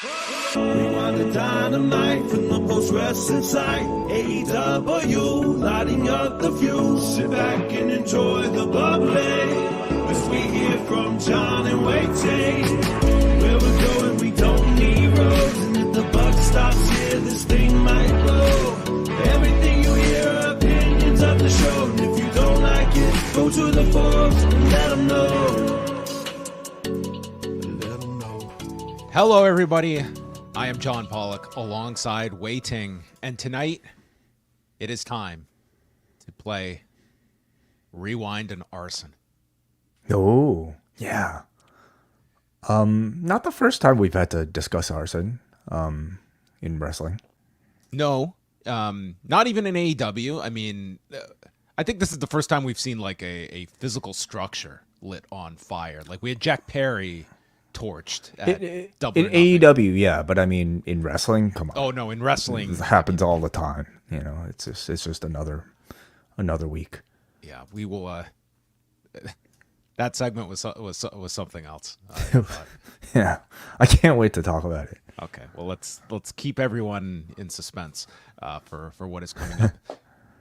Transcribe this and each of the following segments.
Rewind the Dynamite from the post-wrestling site. AEW, lighting up the fuse. Sit back and enjoy the bubbly as we hear from Jon and Wai Ting. Where we're going, we don't need roads. And if the buck stops here, this thing might blow. Everything you hear are opinions of the show. And if you don't like it, go to the forums and let them know. Hello, everybody. I am John Pollock alongside Wai Ting, and tonight it is time to play Rewind and Arson. Oh, yeah. Not the first time we've had to discuss arson in wrestling. No, not even in AEW. I mean, I think this is the first time we've seen like a physical structure lit on fire. Like we had Jack Perry torched at Double or in Nothing. AEW, yeah, but I mean in wrestling, come on. Oh no, in wrestling It happens all the time. You know, it's just another week. Yeah, we will. That segment was something else. Yeah, I can't wait to talk about it. Okay, well let's keep everyone in suspense for what is coming up.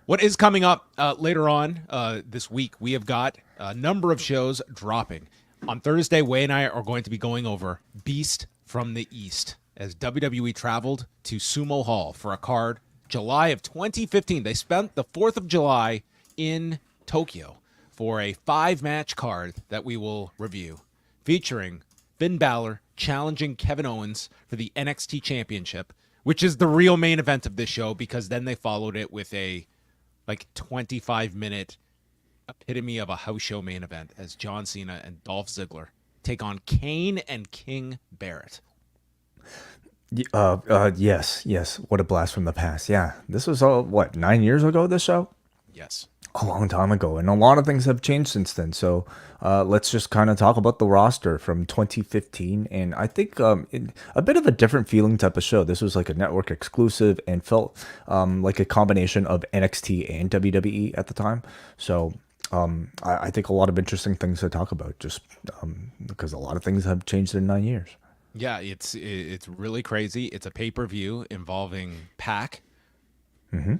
What is coming up later on this week? We have got a number of shows dropping. On Thursday, Wai and I are going to be going over Beast from the East as WWE traveled to Sumo Hall for a card July of 2015. They spent the 4th of July in Tokyo for a 5-match card that we will review, featuring Finn Balor challenging Kevin Owens for the NXT Championship, which is the real main event of this show because then they followed it with a 25-minute epitome of a house show main event as John Cena and Dolph Ziggler take on Kane and King Barrett. Yes. What a blast from the past. Yeah, this was 9 years ago. This show. Yes. A long time ago, and a lot of things have changed since then. So let's just kind of talk about the roster from 2015, and I think a bit of a different feeling type of show. This was like a network exclusive and felt like a combination of NXT and WWE at the time. So I think a lot of interesting things to talk about, just because a lot of things have changed in 9 years. Yeah, it's really crazy. It's a pay-per-view involving Pac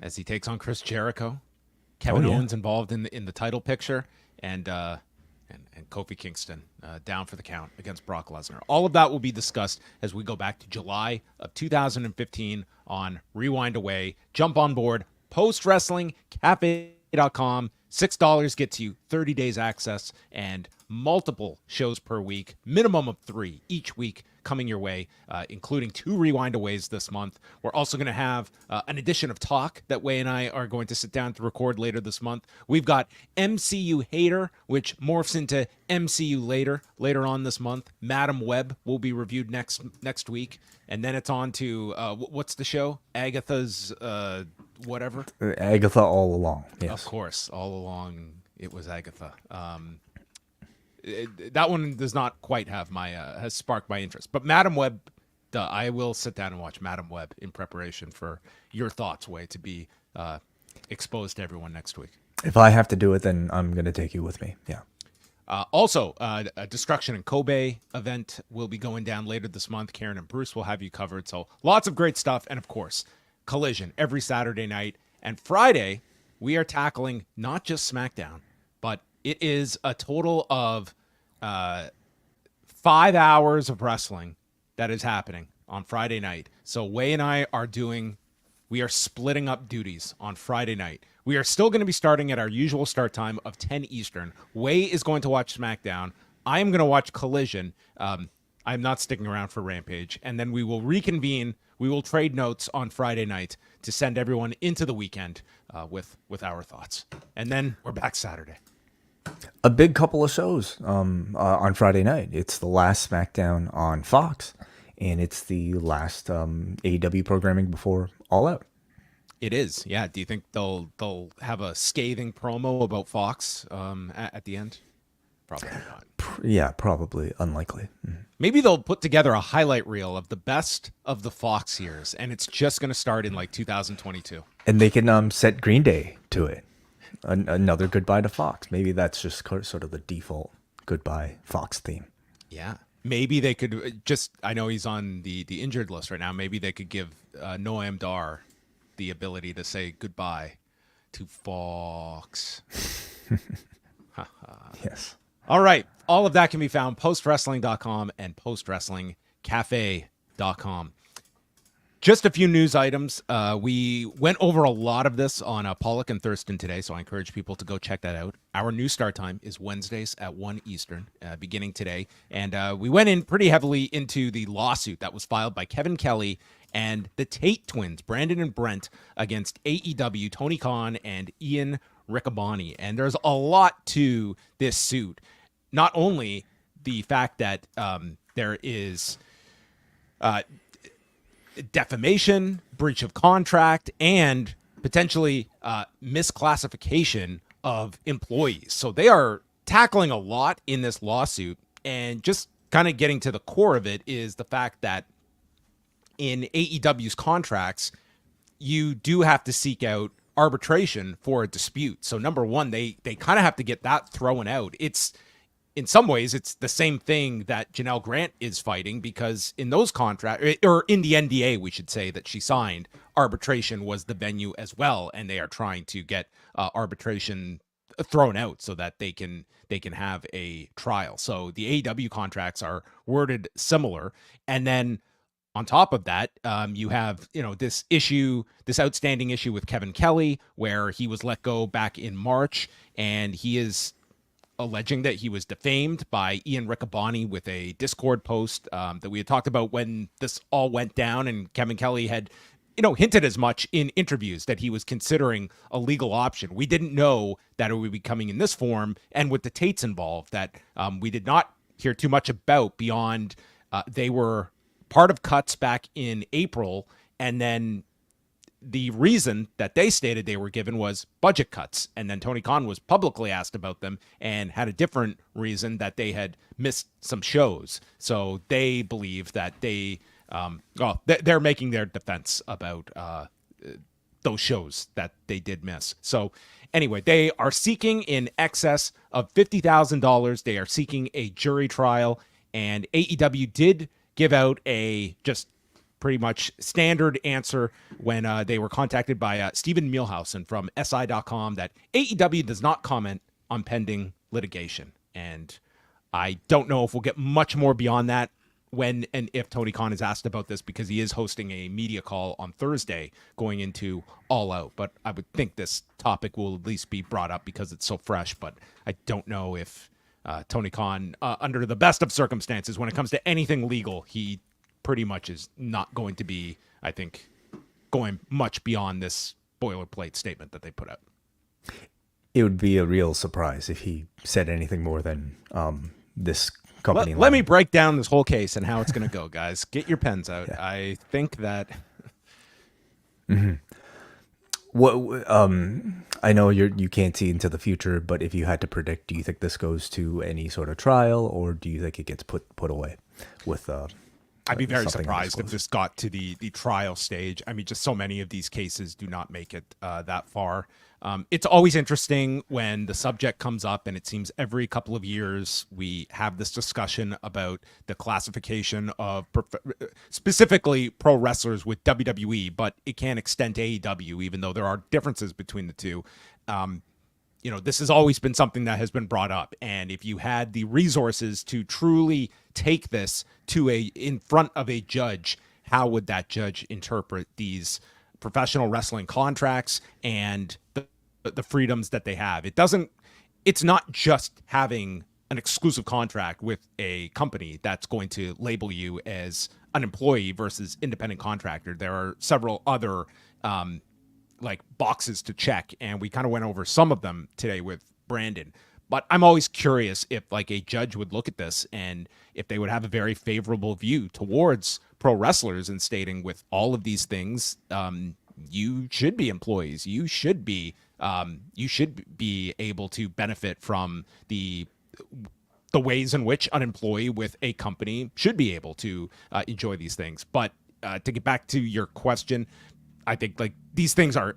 as he takes on Chris Jericho. Kevin Owens involved in the title picture, and Kofi Kingston down for the count against Brock Lesnar. All of that will be discussed as we go back to July of 2015 on Rewind Away. Jump on board, postwrestlingcafe.com. $6 gets you 30 days access and multiple shows per week, minimum of 3 each week coming your way, including 2 Rewind Aways this month. We're also going to have an edition of Talk that Wai and I are going to sit down to record later this month. We've got MCU Hayter, which morphs into MCU later on this month. Madam Web will be reviewed next week. And then it's on to, what's the show? Agatha's whatever? Agatha All Along. Yes. Of course, all along it was Agatha. That one does not quite have has sparked my interest. But Madam Web, I will sit down and watch Madam Web in preparation for your thoughts, Wai, to be exposed to everyone next week. If I have to do it, then I'm going to take you with me. Yeah. Also, a Destruction in Kobe event will be going down later this month. Karen and Bruce will have you covered. So lots of great stuff. And of course, Collision every Saturday night. And Friday, we are tackling not just SmackDown, but it is a total of 5 hours of wrestling that is happening on Friday night. So Wai and I we are splitting up duties on Friday night. We are still going to be starting at our usual start time of 10 Eastern. Wai is going to watch SmackDown. I am going to watch Collision. I'm not sticking around for Rampage. And then we will reconvene. We will trade notes on Friday night to send everyone into the weekend with our thoughts. And then we're back Saturday. A big couple of shows on Friday night. It's the last SmackDown on Fox, and it's the last AEW programming before All Out. It is, yeah. Do you think they'll have a scathing promo about Fox at the end? Probably not. Yeah, probably unlikely. Maybe they'll put together a highlight reel of the best of the Fox years, and it's just going to start in like 2022. And they can set Green Day to it. Another goodbye to Fox. Maybe that's just sort of the default goodbye Fox theme. Yeah. maybe they could I know he's on the injured list right now. Maybe they could give Noam Dar the ability to say goodbye to Fox. Yes. All right. All of that can be found postwrestling.com and postwrestlingcafe.com. Just a few news items. We went over a lot of this on Pollock and Thurston today, so I encourage people to go check that out. Our new start time is Wednesdays at 1 Eastern, beginning today. And we went in pretty heavily into the lawsuit that was filed by Kevin Kelly and the Tate twins, Brandon and Brent, against AEW, Tony Khan, and Ian Riccaboni. And there's a lot to this suit. Not only the fact that there is defamation, breach of contract, and potentially misclassification of employees. So they are tackling a lot in this lawsuit. And just kind of getting to the core of it is the fact that in AEW's contracts, you do have to seek out arbitration for a dispute. So number one, they kind of have to get that thrown out. It's in some ways, it's the same thing that Janelle Grant is fighting, because in those contracts, or in the NDA, we should say, that she signed, arbitration was the venue as well, and they are trying to get arbitration thrown out so that they can have a trial. So the AEW contracts are worded similar, and then on top of that, you have this outstanding issue with Kevin Kelly, where he was let go back in March, and he is alleging that he was defamed by Ian Riccaboni with a Discord post that we had talked about when this all went down, and Kevin Kelly had hinted as much in interviews that he was considering a legal option. We didn't know that it would be coming in this form, and with the Tates involved, that we did not hear too much about beyond they were part of cuts back in April, and then the reason that they stated they were given was budget cuts. And then Tony Khan was publicly asked about them and had a different reason, that they had missed some shows. So they believe that they're making their defense about those shows that they did miss. So anyway, they are seeking in excess of $50,000. They are seeking a jury trial, and AEW did give out a just pretty much standard answer when they were contacted by Stephen Mielhausen from SI.com that AEW does not comment on pending litigation. And I don't know if we'll get much more beyond that when and if Tony Khan is asked about this, because he is hosting a media call on Thursday going into All Out. But I would think this topic will at least be brought up because it's so fresh. But I don't know if Tony Khan, under the best of circumstances, when it comes to anything legal, he pretty much is not going to be, I think, going much beyond this boilerplate statement that they put out. It would be a real surprise if he said anything more than this company. Let me break down this whole case and how it's going to go, guys. Get your pens out. Yeah. I think that... Mm-hmm. What I know you can't see into the future, but if you had to predict, do you think this goes to any sort of trial, or do you think it gets put away with... I'd be very surprised if this got to the trial stage. I mean, just so many of these cases do not make it that far. It's always interesting when the subject comes up, and it seems every couple of years we have this discussion about the classification of specifically pro wrestlers with WWE, but it can extend to AEW, even though there are differences between the two. This has always been something that has been brought up. And if you had the resources to truly take this to in front of a judge, how would that judge interpret these professional wrestling contracts and the freedoms that they have? It's not just having an exclusive contract with a company that's going to label you as an employee versus independent contractor. There are several other, boxes to check, and we kind of went over some of them today with Brandon. But I'm always curious if a judge would look at this and if they would have a very favorable view towards pro wrestlers and stating, with all of these things, you should be employees. You should be able to benefit from the ways in which an employee with a company should be able to enjoy these things. But to get back to your question, I think these things are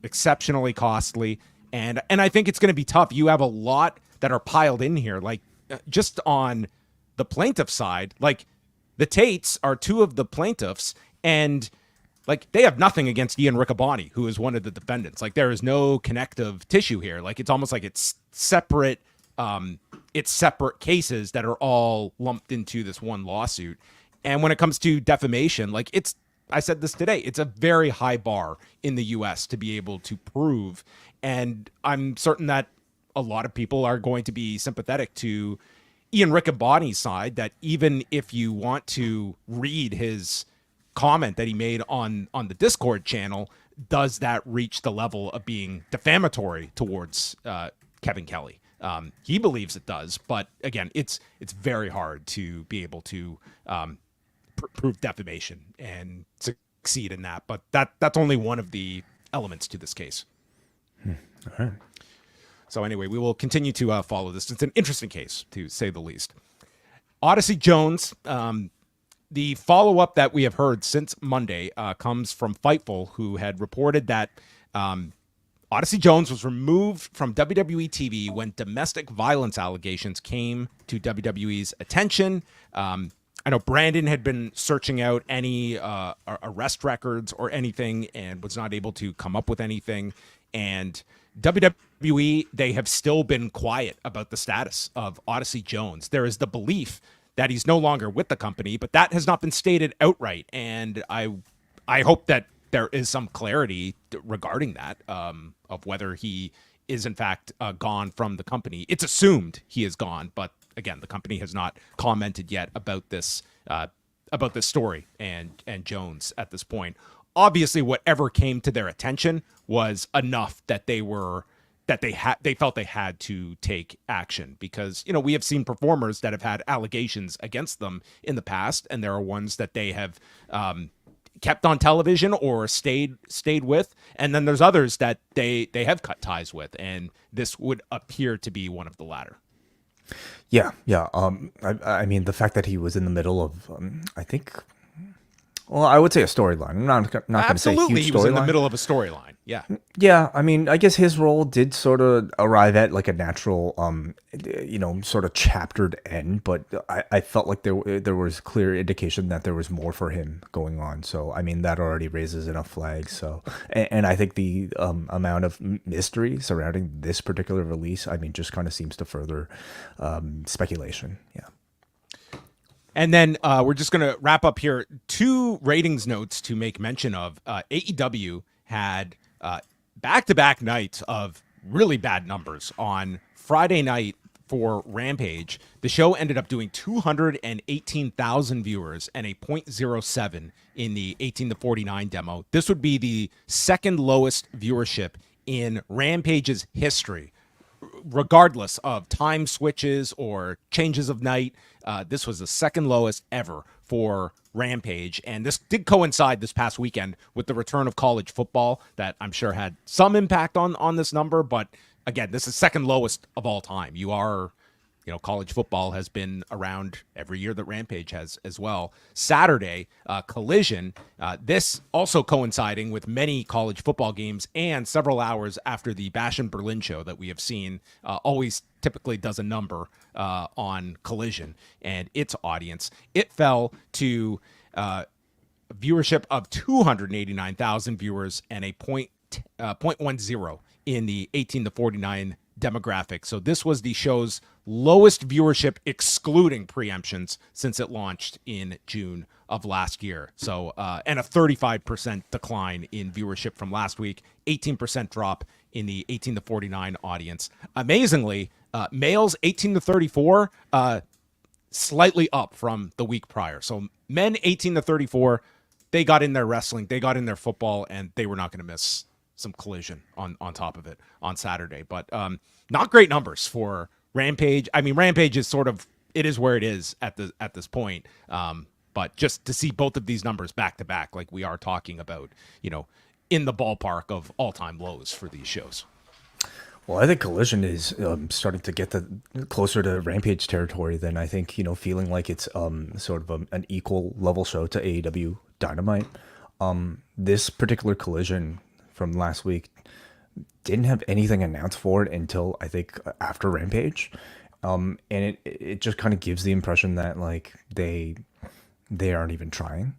exceptionally costly, and I think it's going to be tough. You have a lot that are piled in here, just on the plaintiff side, like the Tates are two of the plaintiffs, and like they have nothing against Ian Riccaboni, who is one of the defendants. Like there is no connective tissue here. Like it's almost like it's separate cases that are all lumped into this one lawsuit. And when it comes to defamation, like I said this today, it's a very high bar in the US to be able to prove. And I'm certain that a lot of people are going to be sympathetic to Ian Riccaboni's side, that even if you want to read his comment that he made on the Discord channel, does that reach the level of being defamatory towards Kevin Kelly? He believes it does, but again, it's very hard to be able to prove defamation and succeed in that. But that's only one of the elements to this case. All right. So anyway, we will continue to follow this. It's an interesting case, to say the least. Odyssey Jones. The follow-up that we have heard since Monday comes from Fightful, who had reported that Odyssey Jones was removed from WWE TV when domestic violence allegations came to WWE's attention. I know Brandon had been searching out any arrest records or anything and was not able to come up with anything. And WWE, they have still been quiet about the status of Odyssey Jones. There is the belief that he's no longer with the company, but that has not been stated outright. And I hope that there is some clarity regarding that, of whether he is in fact gone from the company. It's assumed he is gone, but again, the company has not commented yet about this story and Jones at this point. Obviously, whatever came to their attention was enough that they felt they had to take action, because, you know, we have seen performers that have had allegations against them in the past, and there are ones that they have kept on television or stayed with, and then there's others that they have cut ties with, and this would appear to be one of the latter. Yeah. I mean, the fact that he was in the middle of, I think, well, I would say a storyline. I'm not going to say huge storyline. Absolutely, he was in the middle of a storyline. Yeah. Yeah, I mean, I guess his role did sort of arrive at like a natural, sort of chaptered end, but I felt like there was clear indication that there was more for him going on. So, I mean, that already raises enough flags. So, and I think the amount of mystery surrounding this particular release, I mean, just kind of seems to further speculation. Yeah. And then we're just going to wrap up here. 2 ratings notes to make mention of. AEW had back-to-back nights of really bad numbers. On Friday night for Rampage, the show ended up doing 218,000 viewers and a .07 in the 18 to 49 demo. This would be the second lowest viewership in Rampage's history, regardless of time switches or changes of night. This was the second lowest ever for Rampage, and this did coincide this past weekend with the return of college football that I'm sure had some impact on this number. But again, this is second lowest of all time. College football has been around every year that Rampage has as well. Saturday, Collision, this also coinciding with many college football games and several hours after the Bash in Berlin show that we have seen, always typically does a number on Collision and its audience. It fell to viewership of 289,000 viewers and a .10 in the 18 to 49 demographic. So this was the show's lowest viewership excluding preemptions since it launched in June of last year. So and a 35% decline in viewership from last week, 18% drop in the 18 to 49 audience. Amazingly, males 18 to 34 slightly up from the week prior. So men 18 to 34, they got in their wrestling, they got in their football, and they were not going to miss some Collision on top of it on Saturday. But not great numbers for Rampage. I mean, Rampage is sort of, it is where it is at this point. But just to see both of these numbers back to back, like we are talking about, in the ballpark of all-time lows for these shows. Well, I think Collision is starting to get closer to Rampage territory than I think, feeling like it's sort of an equal level show to AEW Dynamite. This particular Collision from last week didn't have anything announced for it until I think after Rampage. And it just kind of gives the impression that like they aren't even trying.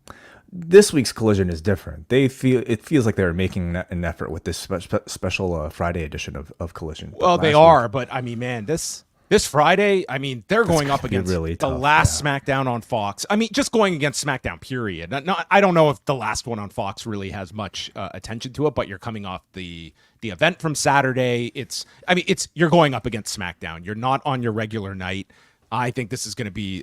This week's Collision is different. It feels like they're making an effort with this special Friday edition of Collision. Well, they are, but I mean, man, this Friday, I mean, they're going up against really the tough, last SmackDown on Fox. I mean, just going against SmackDown, period. I don't know if the last one on Fox really has much attention to it, but you're coming off the event from Saturday. You're going up against SmackDown. You're not on your regular night. I think this is going to be.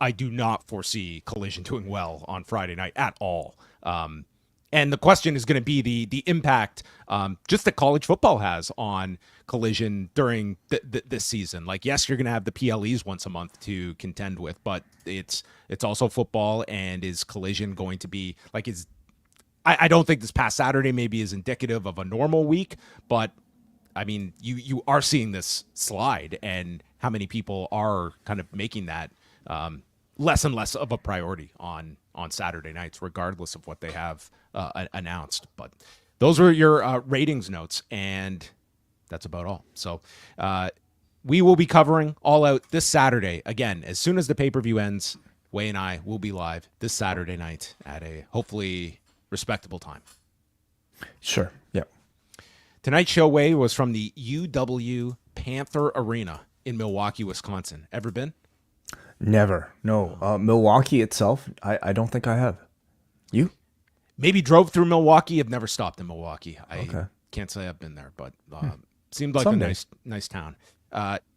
I do not foresee Collision doing well on Friday night at all. And the question is going to be the impact just that college football has on Collision during this season. Like, yes, you're going to have the PLEs once a month to contend with, but it's also football. And is Collision going to be like I don't think this past Saturday maybe is indicative of a normal week, but I mean, you are seeing this slide, and how many people are kind of making that less and less of a priority on Saturday nights, regardless of what they have announced. But those were your ratings notes, and that's about all. So we will be covering All Out this Saturday. Again, as soon as the pay-per-view ends, Wai and I will be live this Saturday night at a hopefully respectable time. Sure. Yeah. Tonight's show, Wai, was from the UW Panther Arena in Milwaukee, Wisconsin. Ever been? Never. No. Milwaukee itself, I don't think I have. You? Maybe drove through Milwaukee. I've never stopped in Milwaukee. Okay. I can't say I've been there, but seemed like Someday. a nice town.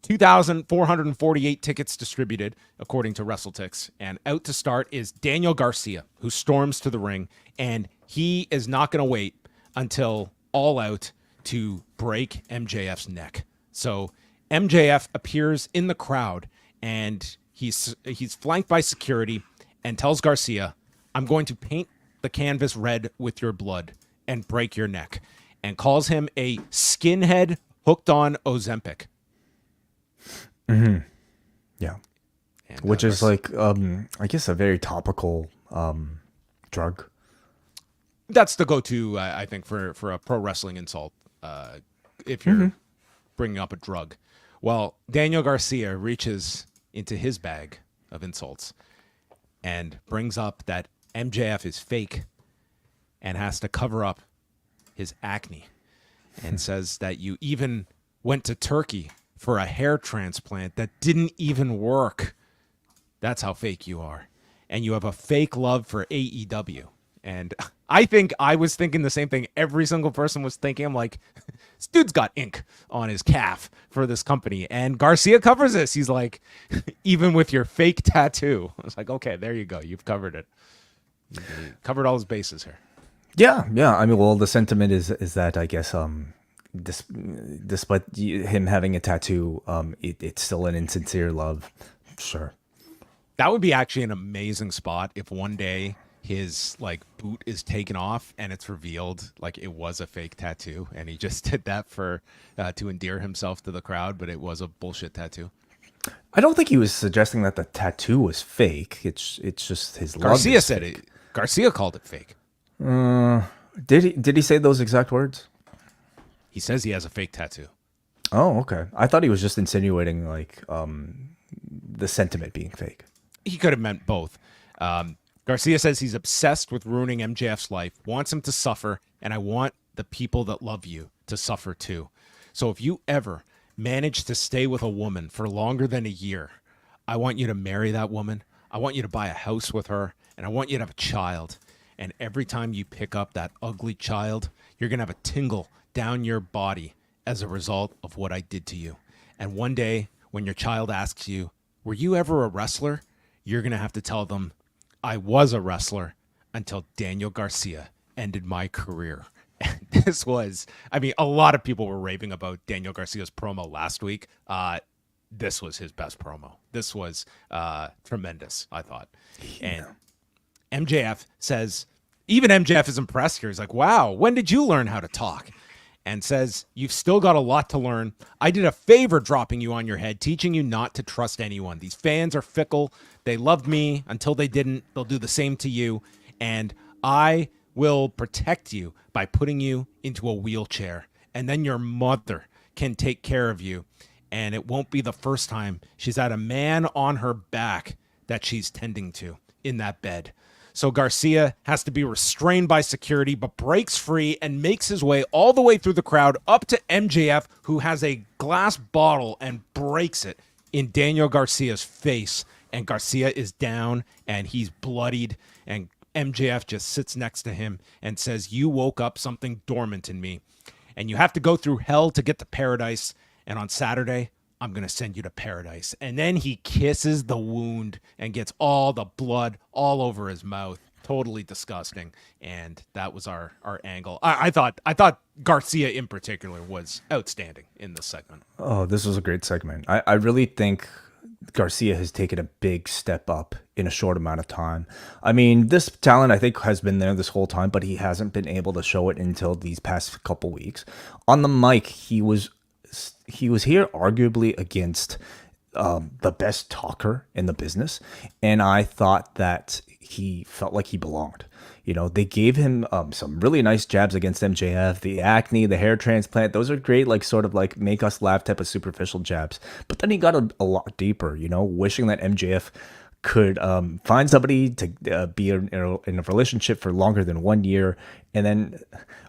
2,448 tickets distributed, according to WrestleTix. And out to start is Daniel Garcia, who storms to the ring. And he is not going to wait until All Out to break MJF's neck. So MJF appears in the crowd, and he's flanked by security and tells Garcia, "I'm going to paint the canvas red with your blood and break your neck," and calls him a skinhead hooked on Ozempic. Mm-hmm. Yeah. And, which is like, I guess, a very topical drug. That's the go-to, I think, for a pro wrestling insult, if you're bringing up a drug. Well, Daniel Garcia reaches into his bag of insults and brings up that MJF is fake and has to cover up his acne, and says that you even went to Turkey for a hair transplant that didn't even work. That's how fake you are. And you have a fake love for AEW. And I think I was thinking the same thing every single person was thinking. I'm like, this dude's got ink on his calf for this company. And Garcia covers this. He's like, even with your fake tattoo. I was like, okay, there you go. You've covered it. You covered all his bases here. Yeah. I mean, well, the sentiment is that, I guess, despite him having a tattoo, it's still an insincere love. Sure. That would be actually an amazing spot if one day his like boot is taken off and it's revealed like it was a fake tattoo, and he just did that for to endear himself to the crowd, but it was a bullshit tattoo. I don't think he was suggesting that the tattoo was fake. It's just his love. Garcia said it. Garcia called it fake. Did he say those exact words? He says he has a fake tattoo. Oh, okay. I thought he was just insinuating like the sentiment being fake. He could have meant both. Garcia says he's obsessed with ruining MJF's life, wants him to suffer, and I want the people that love you to suffer too. So if you ever manage to stay with a woman for longer than a year, I want you to marry that woman. I want you to buy a house with her, and I want you to have a child. And every time you pick up that ugly child, you're going to have a tingle down your body as a result of what I did to you. And one day, when your child asks you, were you ever a wrestler? You're going to have to tell them, I was a wrestler until Daniel Garcia ended my career. And this was, I mean, a lot of people were raving about Daniel Garcia's promo last week. This was his best promo. This was tremendous, I thought. Yeah. And MJF says, even MJF is impressed here. He's like, wow, when did you learn how to talk? And says, you've still got a lot to learn. I did a favor dropping you on your head, teaching you not to trust anyone. These fans are fickle. They loved me until they didn't. They'll do the same to you. And I will protect you by putting you into a wheelchair. And then your mother can take care of you. and it won't be the first time she's had a man on her back that she's tending to in that bed. So Garcia has to be restrained by security, but breaks free and makes his way all the way through the crowd up to MJF, who has a glass bottle and breaks it in Daniel Garcia's face. And Garcia is down and he's bloodied, and MJF just sits next to him and says, "You woke up something dormant in me, and you have to go through hell to get to paradise. And on Saturday, I'm going to send you to paradise." And then he kisses the wound and gets all the blood all over his mouth. Totally disgusting. And that was our angle. I thought Garcia in particular was outstanding in this segment. Oh, this was a great segment. I really think Garcia has taken a big step up in a short amount of time. I mean, this talent I think has been there this whole time, but he hasn't been able to show it until these past couple weeks. On the mic, he was here arguably against the best talker in the business, and I thought that he felt like he belonged. You know, they gave him some really nice jabs against MJF, the acne, the hair transplant. Those are great, like sort of like make us laugh type of superficial jabs. But then he got a lot deeper, you know, wishing that MJF could find somebody to be in a relationship for longer than 1 year, and then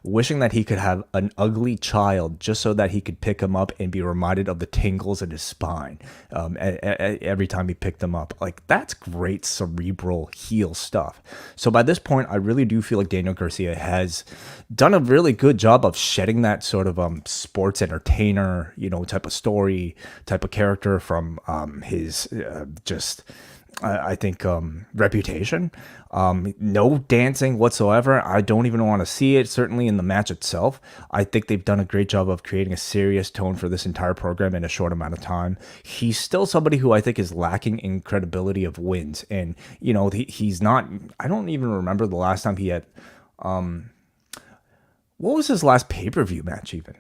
wishing that he could have an ugly child just so that he could pick him up and be reminded of the tingles in his spine every time he picked him up. Like, that's great cerebral heel stuff. So by this point, I really do feel like Daniel Garcia has done a really good job of shedding that sort of sports entertainer, you know, type of story, type of character from his I think reputation. No dancing whatsoever. I don't even want to see it, certainly in the match itself. I think they've done a great job of creating a serious tone for this entire program in a short amount of time. He's still somebody who I think is lacking in credibility of wins. And, you know, he's not, I don't even remember the last time he had, what was his last pay-per-view match even?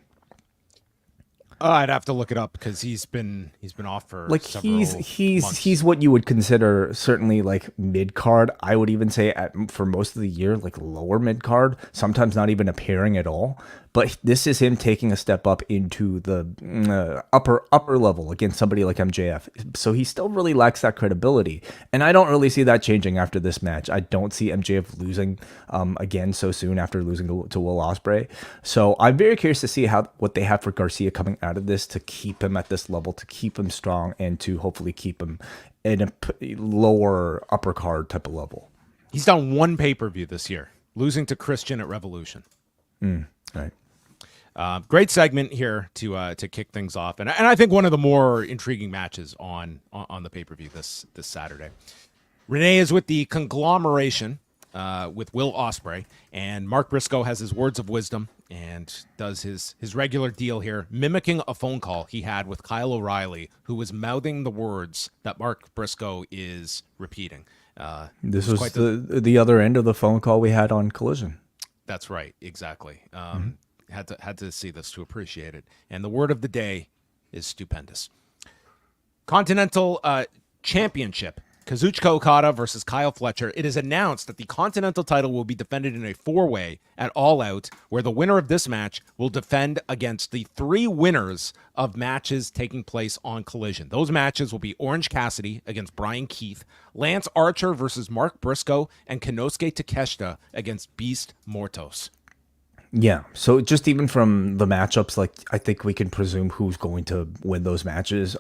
I'd have to look it up because he's been off for like several months. He's what you would consider certainly like mid card. I would even say for most of the year like lower mid card, sometimes not even appearing at all. But this is him taking a step up into the upper level against somebody like MJF. So he still really lacks that credibility, and I don't really see that changing after this match. I don't see MJF losing again so soon after losing to Will Ospreay. So I'm very curious to see what they have for Garcia coming out of this to keep him at this level, to keep him strong, and to hopefully keep him in a lower upper card type of level. He's done one pay-per-view this year, losing to Christian at Revolution. Right. Great segment here to kick things off, and I think one of the more intriguing matches on the pay-per-view this Saturday. Renee is with the conglomeration with Will Ospreay, and Mark Briscoe has his words of wisdom and does his regular deal here, mimicking a phone call he had with Kyle O'Reilly, who was mouthing the words that Mark Briscoe is repeating. This was the other end of the phone call we had on Collision. That's right, exactly. Had to see this to appreciate it. And the word of the day is stupendous. Continental Championship. Kazuchika Okada versus Kyle Fletcher. It is announced that the Continental title will be defended in a 4-way at All Out, where the winner of this match will defend against the 3 winners of matches taking place on Collision. Those matches will be Orange Cassidy against Brian Keith, Lance Archer versus Mark Briscoe, and Konosuke Takeshita against Beast Mortos. Yeah, so just even from the matchups, like I think we can presume who's going to win those matches.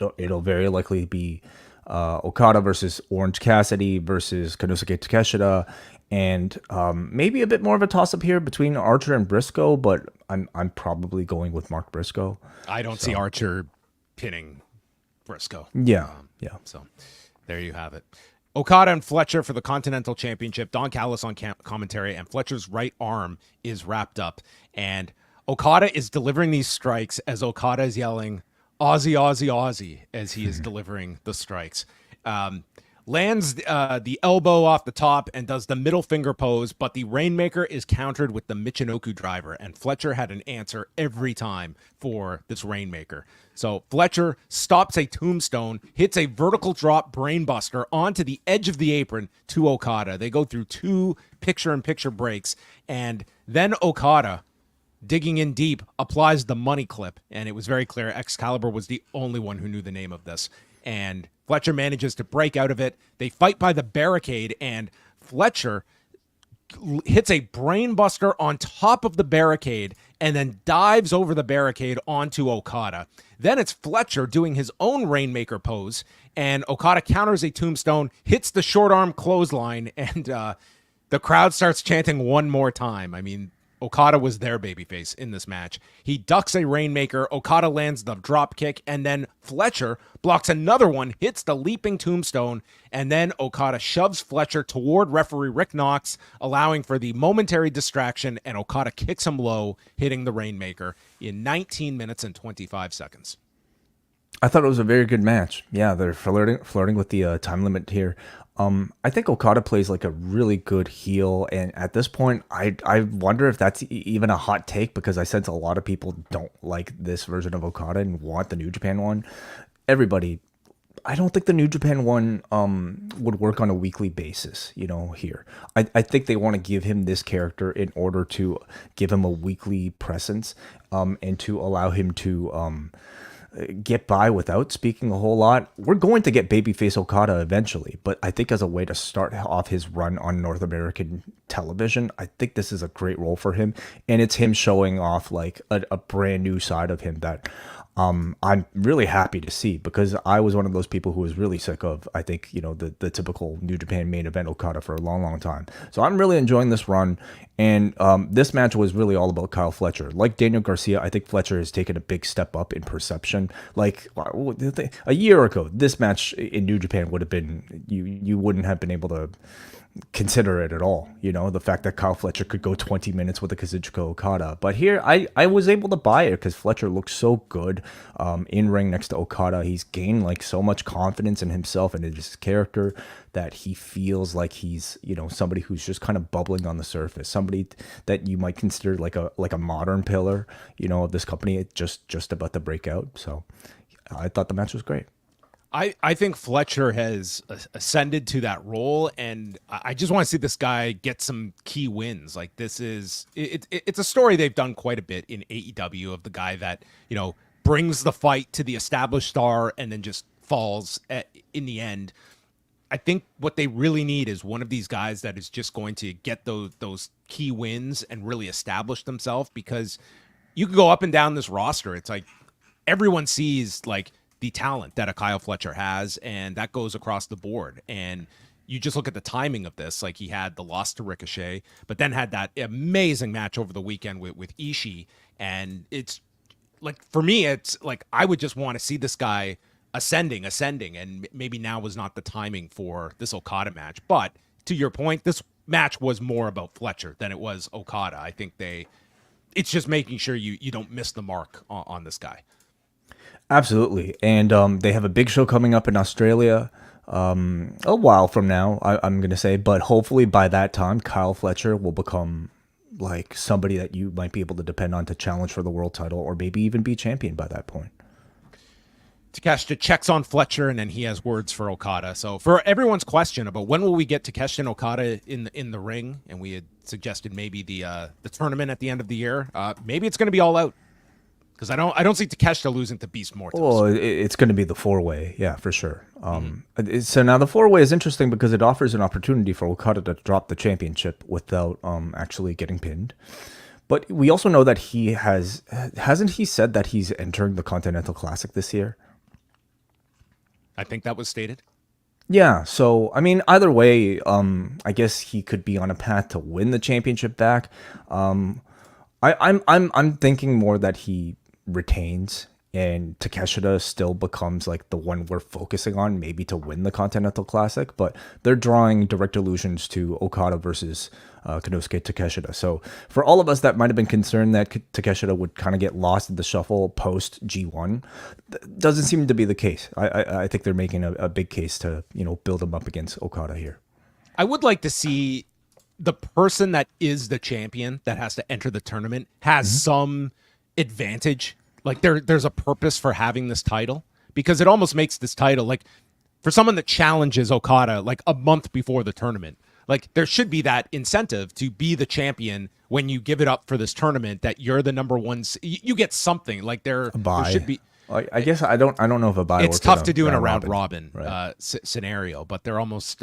It'll very likely be Okada versus Orange Cassidy versus Konosuke Takeshita, and maybe a bit more of a toss-up here between Archer and Briscoe, but I'm probably going with Mark Briscoe. I don't see Archer pinning Briscoe. Yeah. So there you have it. Okada and Fletcher for the Continental Championship. Don Callis on commentary, and Fletcher's right arm is wrapped up. And Okada is delivering these strikes as Okada is yelling, "Aussie, Aussie, Aussie," as he is delivering the strikes. Lands the elbow off the top and does the middle finger pose, but the Rainmaker is countered with the Michinoku driver, and Fletcher had an answer every time for this Rainmaker. So Fletcher stops a tombstone, hits a vertical drop brainbuster onto the edge of the apron to Okada. They go through 2 picture-in-picture breaks, and then Okada digging in deep, applies the money clip, and it was very clear Excalibur was the only one who knew the name of this. And Fletcher manages to break out of it. They fight by the barricade, and Fletcher hits a brainbuster on top of the barricade and then dives over the barricade onto Okada. Then it's Fletcher doing his own Rainmaker pose, and Okada counters a tombstone, hits the short arm clothesline, and the crowd starts chanting one more time. I mean, Okada was their babyface in this match. He ducks a Rainmaker, Okada lands the drop kick, and then Fletcher blocks another one, hits the leaping tombstone, and then Okada shoves Fletcher toward referee Rick Knox, allowing for the momentary distraction, and Okada kicks him low, hitting the Rainmaker in 19 minutes and 25 seconds. I thought it was a very good match. Yeah, they're flirting with the time limit here. I think Okada plays like a really good heel, and at this point, I wonder if that's even a hot take, because I sense a lot of people don't like this version of Okada and want the New Japan one. Everybody, I don't think the New Japan one would work on a weekly basis, here. I think they want to give him this character in order to give him a weekly presence, and to allow him to get by without speaking a whole lot. We're going to get babyface Okada eventually, but I think as a way to start off his run on North American television, I think this is a great role for him, and it's him showing off like a brand new side of him that I'm really happy to see, because I was one of those people who was really sick of, I think, the typical New Japan main event Okada for a long, long time. So I'm really enjoying this run, and this match was really all about Kyle Fletcher. Like Daniel Garcia, I think Fletcher has taken a big step up in perception. Like a year ago, this match in New Japan would have been, you wouldn't have been able to consider it at all, the fact that Kyle Fletcher could go 20 minutes with a Kazuchika Okada. But here I was able to buy it because Fletcher looks so good in ring next to Okada. He's gained like so much confidence in himself and in his character that he feels like he's somebody who's just kind of bubbling on the surface, somebody that you might consider like a modern pillar of this company, just about to break out. So I thought the match was great. I think Fletcher has ascended to that role, and I just want to see this guy get some key wins. Like, this is it's a story they've done quite a bit in AEW of the guy that brings the fight to the established star and then just falls in the end. I think what they really need is one of these guys that is just going to get those key wins and really establish themselves, because you can go up and down this roster. It's like everyone sees like the talent that a Kyle Fletcher has, and that goes across the board. And you just look at the timing of this, like he had the loss to Ricochet, but then had that amazing match over the weekend with Ishii. And it's like, for me, it's like, I would just want to see this guy ascending, and maybe now was not the timing for this Okada match. But to your point, this match was more about Fletcher than it was Okada. I think it's just making sure you don't miss the mark on this guy. Absolutely. And they have a big show coming up in Australia a while from now, I'm going to say. But hopefully by that time, Kyle Fletcher will become like somebody that you might be able to depend on to challenge for the world title, or maybe even be champion by that point. Takeshita checks on Fletcher, and then he has words for Okada. So for everyone's question about when will we get Takeshita and Okada in the ring, and we had suggested maybe the tournament at the end of the year, maybe it's going to be All Out. Because I don't see Takeshita losing to Beast Mortis. Well, it's going to be the 4-way, yeah, for sure. So now the 4-way is interesting because it offers an opportunity for Okada to drop the championship without actually getting pinned. But we also know that hasn't he said that he's entering the Continental Classic this year? I think that was stated. Yeah, so I mean, either way, I guess he could be on a path to win the championship back. I'm thinking more that he retains, and Takeshita still becomes like the one we're focusing on, maybe to win the Continental Classic. But they're drawing direct allusions to Okada versus Konosuke Takeshita. So for all of us that might have been concerned that Takeshita would kind of get lost in the shuffle post G1, doesn't seem to be the case. I think they're making a big case to build him up against Okada here. I would like to see the person that is the champion that has to enter the tournament has some advantage. Like there's a purpose for having this title, because it almost makes this title like for someone that challenges Okada like a month before the tournament. Like there should be that incentive to be the champion when you give it up for this tournament, that you're the number one. You get something like there should be. I guess I don't know if a buy. It's tough to do in a round robin right. Scenario, but they're almost.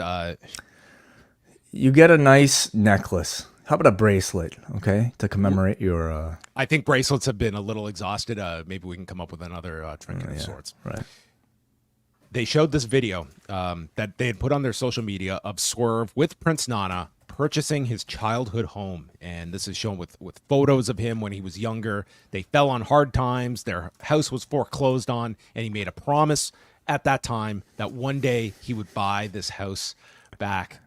You get a nice necklace. How about a bracelet? Okay, to commemorate your. I think bracelets have been a little exhausted. Maybe we can come up with another trinket of sorts. Right. They showed this video that they had put on their social media of Swerve with Prince Nana purchasing his childhood home. And this is shown with photos of him when he was younger. They fell on hard times. Their house was foreclosed on. And he made a promise at that time that one day he would buy this house back.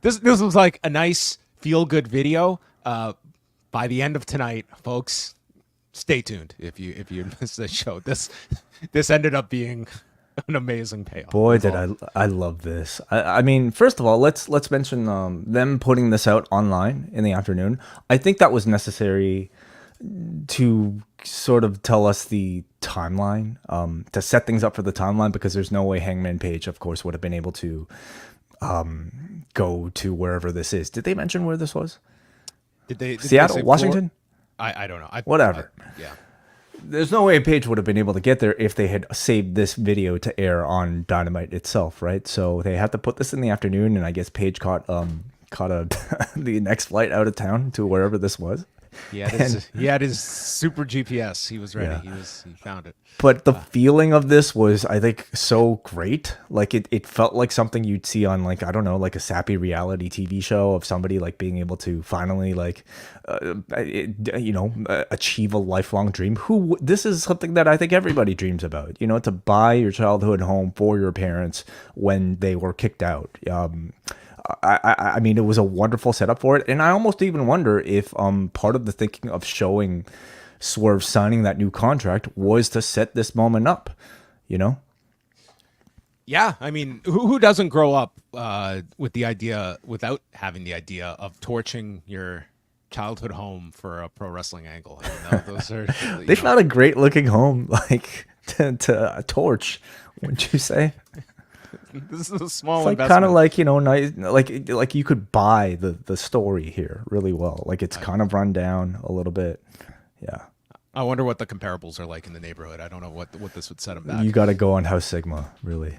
This was like a nice feel-good video. By the end of tonight, folks, stay tuned if you missed the show. This ended up being an amazing payoff. Boy, did I love this. I mean, first of all, let's mention them putting this out online in the afternoon. I think that was necessary to sort of tell us the timeline, to set things up for the timeline, because there's no way Hangman Page, of course, would have been able to go to wherever this is. Did they mention where this was? Did Seattle, Washington? I don't know. Whatever. Yeah. There's no way Page would have been able to get there if they had saved this video to air on Dynamite itself, right? So they had to put this in the afternoon, and I guess Page caught the next flight out of town to wherever this was. He had his super GPS. He was ready. Yeah. He found it. But the feeling of this was, I think, so great. Like it felt like something you'd see on, like, I don't know, like a sappy reality TV show of somebody like being able to finally achieve a lifelong dream. This is something that I think everybody dreams about, to buy your childhood home for your parents when they were kicked out. I mean, it was a wonderful setup for it. And I almost even wonder if part of the thinking of showing Swerve signing that new contract was to set this moment up, Yeah, I mean, who doesn't grow up with the idea, without having the idea of torching your childhood home for a pro wrestling angle? I mean, those are they found a great looking home, like to torch, wouldn't you say? This is a small it's like investment. kind of like, nice, like you could buy the story here really well. Like it's kind of run down a little bit. Yeah. I wonder what the comparables are like in the neighborhood. I don't know what this would set them back. You got to go on House Sigma, really.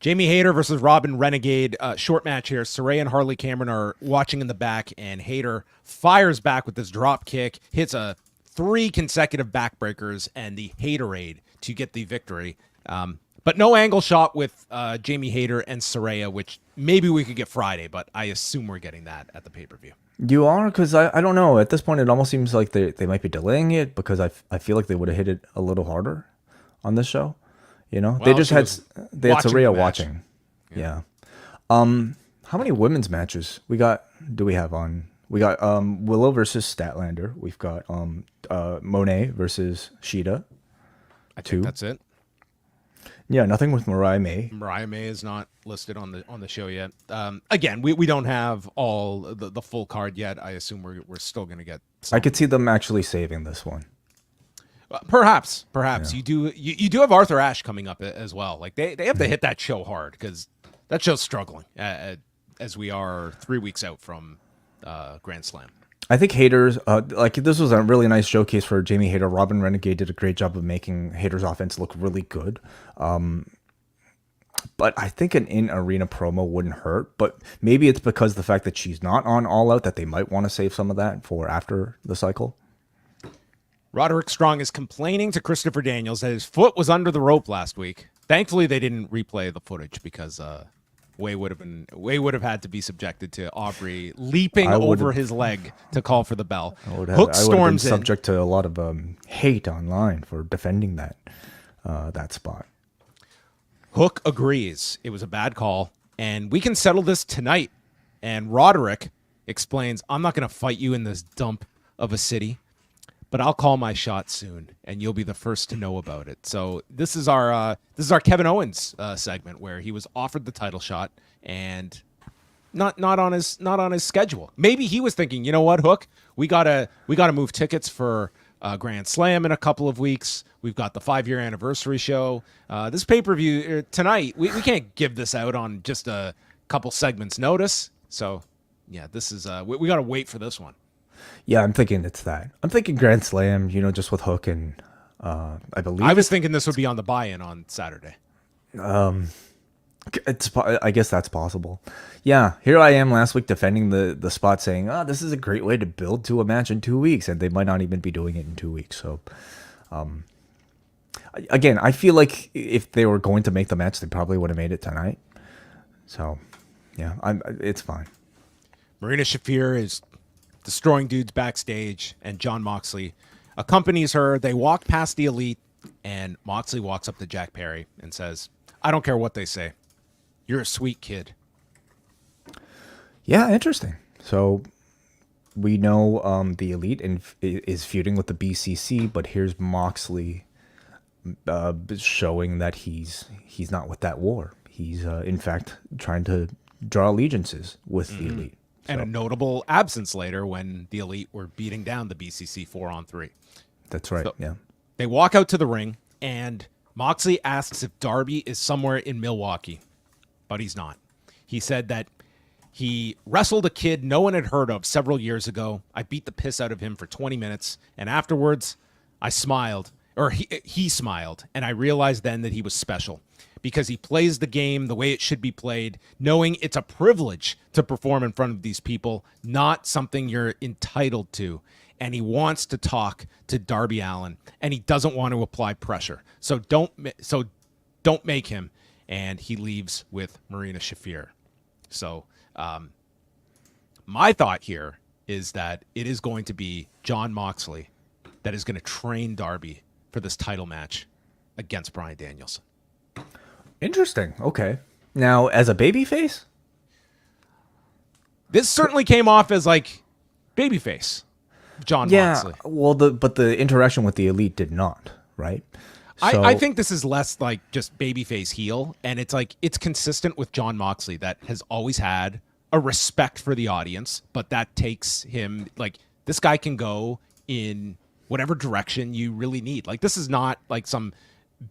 Jamie Hayter versus Robyn Renegade. Short match here. Saraya and Harley Cameron are watching in the back, and Hayter fires back with this drop kick, hits 3 consecutive backbreakers and the Hayterade to get the victory. But no angle shot with Jamie Hayter and Saraya, which maybe we could get Friday, but I assume we're getting that at the pay-per-view. You are? Because I don't know. At this point, it almost seems like they might be delaying it, because I feel like they would have hit it a little harder on this show. Well, they had Saraya watching. Yeah. How many women's matches do we have on? We got Willow versus Statlander. We've got Moné versus Shida. I think that's it. Yeah, nothing with Mariah May. Mariah May is not listed on the show yet. Again, we don't have all the full card yet. I assume we're still going to get some. I could see them actually saving this one. Perhaps Yeah. you do have Arthur Ashe coming up as well. Like they have to hit that show hard, because that show's struggling as we are 3 weeks out from Grand Slam. I think Hayter's this was a really nice showcase for Jamie Hayter. Robyn Renegade did a great job of making Hayter's offense look really good. But I think an in-arena promo wouldn't hurt. But maybe it's because the fact that she's not on All Out that they might want to save some of that for after the cycle. Roderick Strong is complaining to Christopher Daniels that his foot was under the rope last week. Thankfully, they didn't replay the footage, because Way would have had to be subjected to Aubrey leaping over his leg to call for the bell. Hook storms in. Subject to a lot of hate online for defending that spot. Hook agrees it was a bad call, and we can settle this tonight. And Roderick explains, "I'm not going to fight you in this dump of a city, but I'll call my shot soon, and you'll be the first to know about it." So this is our Kevin Owens segment, where he was offered the title shot and not on his schedule. Maybe he was thinking, you know what, Hook, we gotta move tickets for Grand Slam in a couple of weeks. We've got the 5-year anniversary show. This pay-per-view tonight, we can't give this out on just a couple segments notice. So, yeah, this is we got to wait for this one. Yeah, I'm thinking it's that. I'm thinking Grand Slam, just with Hook and I believe. I was thinking this would be on the buy-in on Saturday. I guess that's possible. Yeah, here I am last week defending the spot, saying, this is a great way to build to a match in 2 weeks, and they might not even be doing it in 2 weeks. So, again, I feel like if they were going to make the match, they probably would have made it tonight. So, yeah, it's fine. Marina Shafir is destroying dudes backstage, and Jon Moxley accompanies her. They walk past the Elite, and Moxley walks up to Jack Perry and says, I don't care what they say. You're a sweet kid. Yeah, interesting. So we know the Elite is feuding with the BCC, but here's Moxley showing that he's not with that war. He's in fact trying to draw allegiances with the Elite. And a notable absence later when the Elite were beating down the BCC 4-on-3. That's right. So yeah. They walk out to the ring, and Moxley asks if Darby is somewhere in Milwaukee, but he's not. He said that he wrestled a kid no one had heard of several years ago. I beat the piss out of him for 20 minutes, and afterwards I smiled, or he smiled, and I realized then that he was special because he plays the game the way it should be played, knowing it's a privilege to perform in front of these people, not something you're entitled to. And he wants to talk to Darby Allin, and he doesn't want to apply pressure. So don't make him. And he leaves with Marina Shafir. So my thought here is that it is going to be Jon Moxley that is going to train Darby for this title match against Bryan Danielson. Interesting. Okay. Now, as a babyface? This certainly came off as like babyface. Jon Moxley. Well, but the interaction with the Elite did not, right? So, I think this is less like just babyface heel, and it's like it's consistent with Jon Moxley that has always had a respect for the audience, but that takes him like this guy can go in whatever direction you really need. Like this is not like some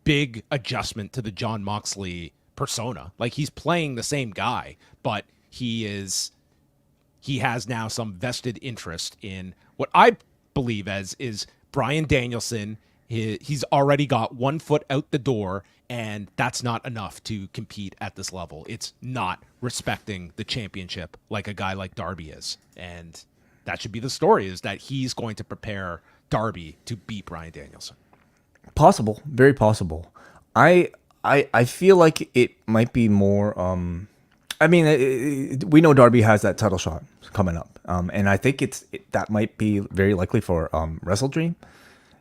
big adjustment to the Jon Moxley persona. Like he's playing the same guy, but he has now some vested interest in what I believe as is Bryan Danielson. He's already got 1 foot out the door, and that's not enough to compete at this level. It's not respecting the championship like a guy like Darby is. And that should be the story, is that he's going to prepare Darby to beat Bryan Danielson. Possible. Very possible. I feel like it might be more... we know Darby has that title shot coming up, and I think that might be very likely for Wrestle Dream.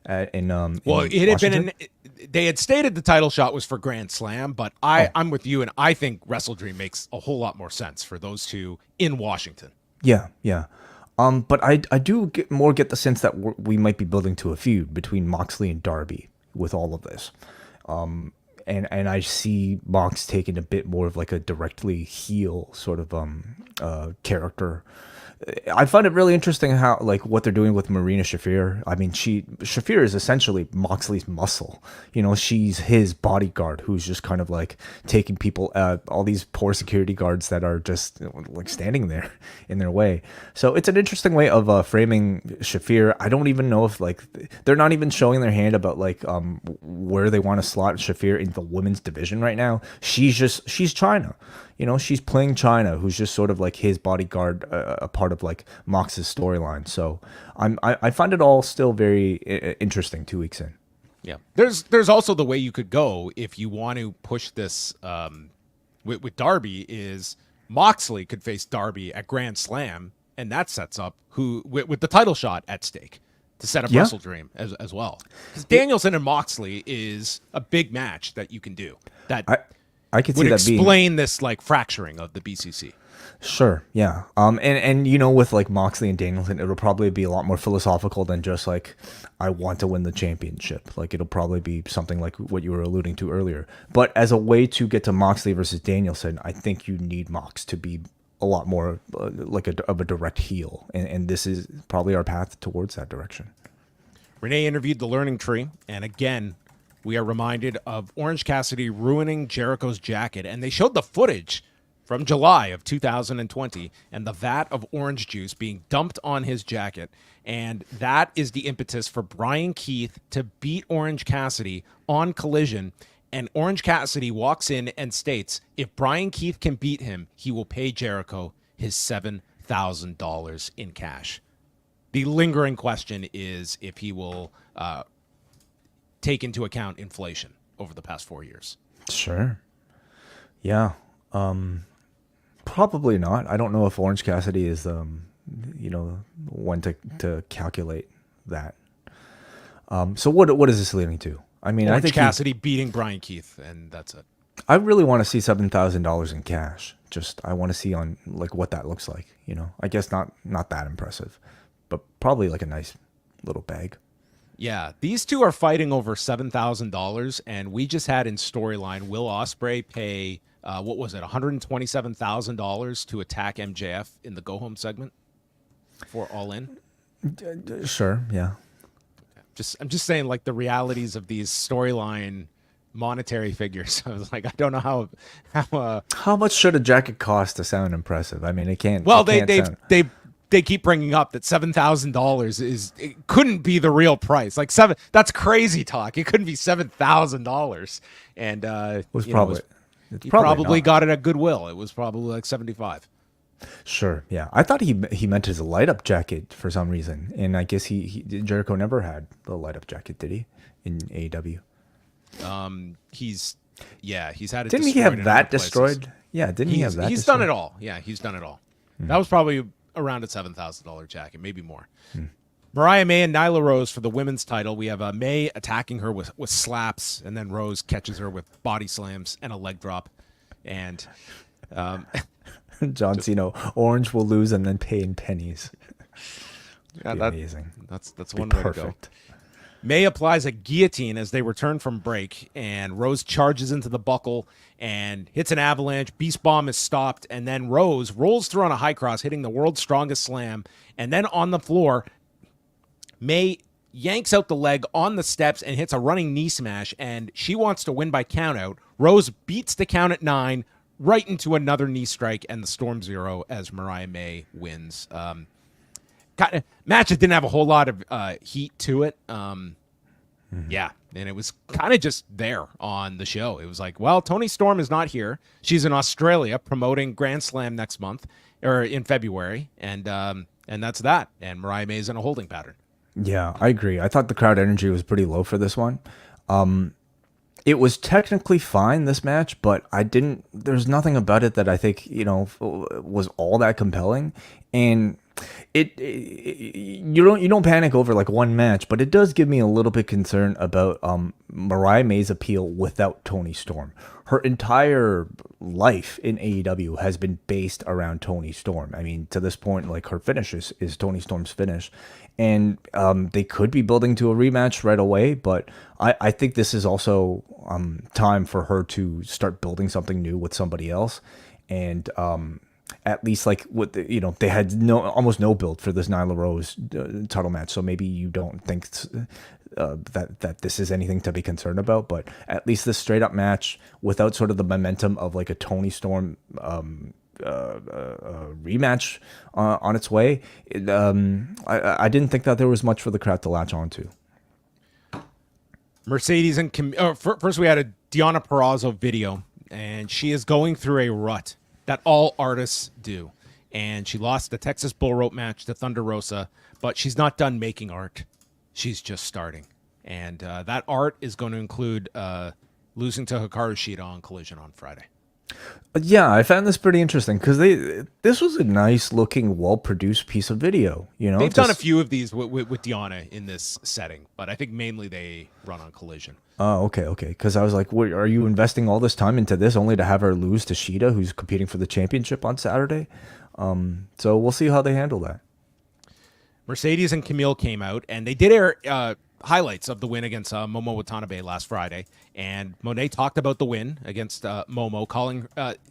It had been they had stated the title shot was for Grand Slam, but I'm with you, and I think Wrestle Dream makes a whole lot more sense for those two in Washington. Yeah. But I do get the sense that we might be building to a feud between Moxley and Darby with all of this. And I see Mox taking a bit more of like a directly heel sort of character. I find it really interesting how like what they're doing with Marina Shafir. I mean, Shafir is essentially Moxley's muscle. She's his bodyguard who's just kind of like taking people, all these poor security guards that are just like standing there in their way. So it's an interesting way of framing Shafir. I don't even know if like they're not even showing their hand about like where they want to slot Shafir in the women's division right now. She's China. She's playing China, who's just sort of like his bodyguard, a part of like Mox's storyline. So I find it all still very interesting 2 weeks in. Yeah, there's also the way you could go if you want to push this with Darby is Moxley could face Darby at Grand Slam, and that sets up with the title shot at stake to set up Wrestle Dream as well. Because Danielson and Moxley is a big match that you can do. I could see would that explain this like fracturing of the BCC. Sure, yeah. And with like Moxley and Danielson, it'll probably be a lot more philosophical than just like I want to win the championship. Like it'll probably be something like what you were alluding to earlier. But as a way to get to Moxley versus Danielson, I think you need Mox to be a lot more like of a direct heel, and this is probably our path towards that direction. Renee interviewed the Learning Tree, and again, we are reminded of Orange Cassidy ruining Jericho's jacket, and they showed the footage from July of 2020 and the vat of orange juice being dumped on his jacket. And that is the impetus for Brian Keith to beat Orange Cassidy on Collision. And Orange Cassidy walks in and states, if Brian Keith can beat him, he will pay Jericho his $7,000 in cash. The lingering question is if he will take into account inflation over the past 4 years. Sure. Yeah. Probably not. I don't know if Orange Cassidy is, one to calculate that. So what is this leading to? I mean, Orange I think Cassidy beating Brian Keith, and that's it. I really want to see $7,000 in cash. Just I want to see on like what that looks like. I guess not that impressive, but probably like a nice little bag. Yeah, these two are fighting over $7,000, and we just had in storyline Will Ospreay pay $127,000 to attack MJF in the Go Home segment for All In. Sure, yeah. I'm just saying, like, the realities of these storyline monetary figures. I was like, I don't know how much should a jacket cost to sound impressive? I mean, it can't. Well, they they keep bringing up that $7,000 it couldn't be the real price. Like that's crazy talk. It couldn't be $7,000, and he probably got it at Goodwill. It was probably like 75. Sure, yeah. I thought he meant his light up jacket for some reason, and I guess Jericho never had the light up jacket, did he? In AEW. He's had it. Didn't he have that destroyed? Yeah, didn't he have that? He's done it all. Yeah, he's done it all. That was probably around a $7,000 jacket, maybe more. Mariah May and Nyla Rose for the women's title. We have May attacking her with slaps, and then Rose catches her with body slams and a leg drop. And John Cena, Orange will lose and then pay in pennies. Yeah, amazing. That's one way to go. May applies a guillotine as they return from break, and Rose charges into the buckle and hits an avalanche. Beast Bomb is stopped, and then Rose rolls through on a high cross, hitting the world's strongest slam. And then on the floor, May yanks out the leg on the steps and hits a running knee smash, and she wants to win by countout. Rose beats the count at 9, right into another knee strike, and the Storm Zero as Mariah May wins. Match that didn't have a whole lot of heat to it. Yeah, and it was kind of just there on the show. It was like, well, Toni Storm is not here. She's in Australia promoting Grand Slam next month, or in February, and that's that. And Mariah May is in a holding pattern. Yeah, I agree. I thought the crowd energy was pretty low for this one. It was technically fine, this match, but there's nothing about it that I think, was all that compelling. And you don't panic over like one match, but it does give me a little bit concerned about Mariah May's appeal without Toni Storm. Her entire life in AEW has been based around Toni Storm. I mean, to this point, like her finish is Toni Storm's finish, and they could be building to a rematch right away. But I think this is also time for her to start building something new with somebody else, and at least like with they had almost no build for this Nyla Rose title match, so maybe you don't think that this is anything to be concerned about. But at least this straight up match without sort of the momentum of like a Toni Storm rematch on its way, I didn't think that there was much for the crowd to latch onto. Mercedes and first we had a Deonna Purrazzo video, and she is going through a rut that all artists do. And she lost the Texas Bull Rope match to Thunder Rosa, but she's not done making art. She's just starting. And that art is going to include losing to Hikaru Shida on Collision on Friday. Yeah, I found this pretty interesting because this was a nice looking, well produced piece of video. They've done a few of these with Deonna in this setting, but I think mainly they run on Collision. Oh, okay. Because I was like, are you investing all this time into this only to have her lose to Shida, who's competing for the championship on Saturday? So we'll see how they handle that. Mercedes and Camille came out, and they did air highlights of the win against Momo Watanabe last Friday. And Moné talked about the win against Momo,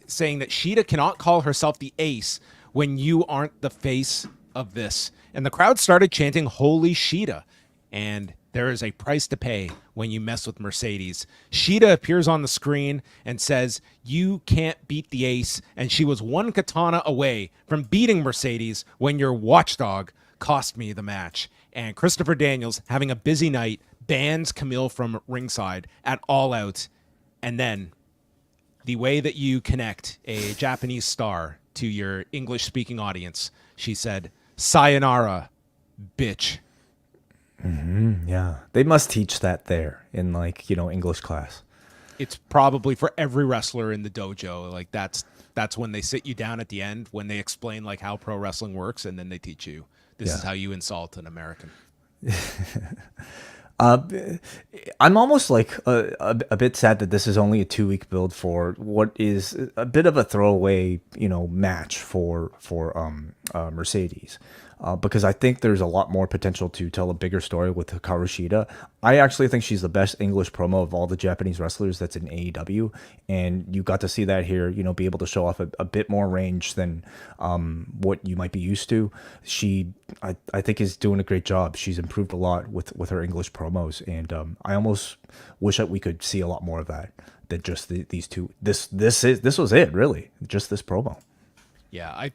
saying that Shida cannot call herself the ace when you aren't the face of this. And the crowd started chanting, "Holy Shida." And There is a price to pay when you mess with Mercedes. Shida appears on the screen and says, you can't beat the ace, and she was one katana away from beating Mercedes when your watchdog cost me the match. And Christopher Daniels, having a busy night, bans Camille from ringside at All Out. And then the way that you connect a Japanese star to your English-speaking audience, she said, sayonara, bitch. Yeah, they must teach that there in English class. It's probably for every wrestler in the dojo. Like that's when they sit you down at the end when they explain like how pro wrestling works, and then they teach you this is how you insult an American. I'm almost like a bit sad that this is only a 2-week build for what is a bit of a throwaway, match for Mercedes. Because I think there's a lot more potential to tell a bigger story with Hikaru Shida. I actually think she's the best English promo of all the Japanese wrestlers that's in AEW, and you got to see that here. Be able to show off a bit more range than what you might be used to. She, I think, is doing a great job. She's improved a lot with her English promos, and I almost wish that we could see a lot more of that. That just these two. This was it, really. Just this promo. Yeah,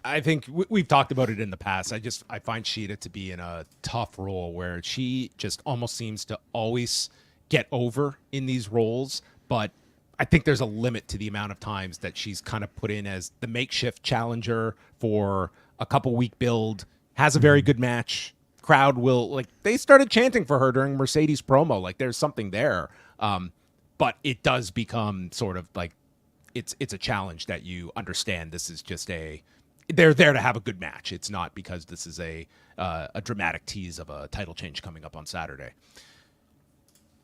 I think we've talked about it in the past. I find Shida to be in a tough role where she just almost seems to always get over in these roles. But I think there's a limit to the amount of times that she's kind of put in as the makeshift challenger for a couple week build, has a very good match. Crowd will they started chanting for her during Mercedes promo. Like there's something there. But it does become sort of like it's a challenge that you understand. This is just they're there to have a good match. It's not because this is a dramatic tease of a title change coming up on Saturday.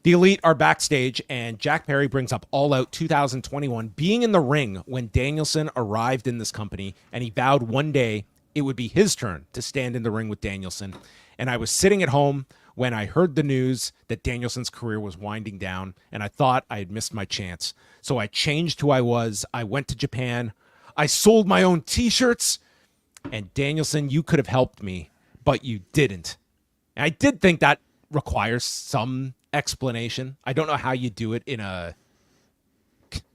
The Elite are backstage, and Jack Perry brings up All Out 2021 being in the ring when Danielson arrived in this company, and he vowed one day it would be his turn to stand in the ring with Danielson. And I was sitting at home when I heard the news that Danielson's career was winding down, and I thought I had missed my chance. So I changed who I was. I went to Japan. I sold my own T-shirts, and Danielson, you could have helped me, but you didn't. And I did think that requires some explanation. I don't know how you do it in a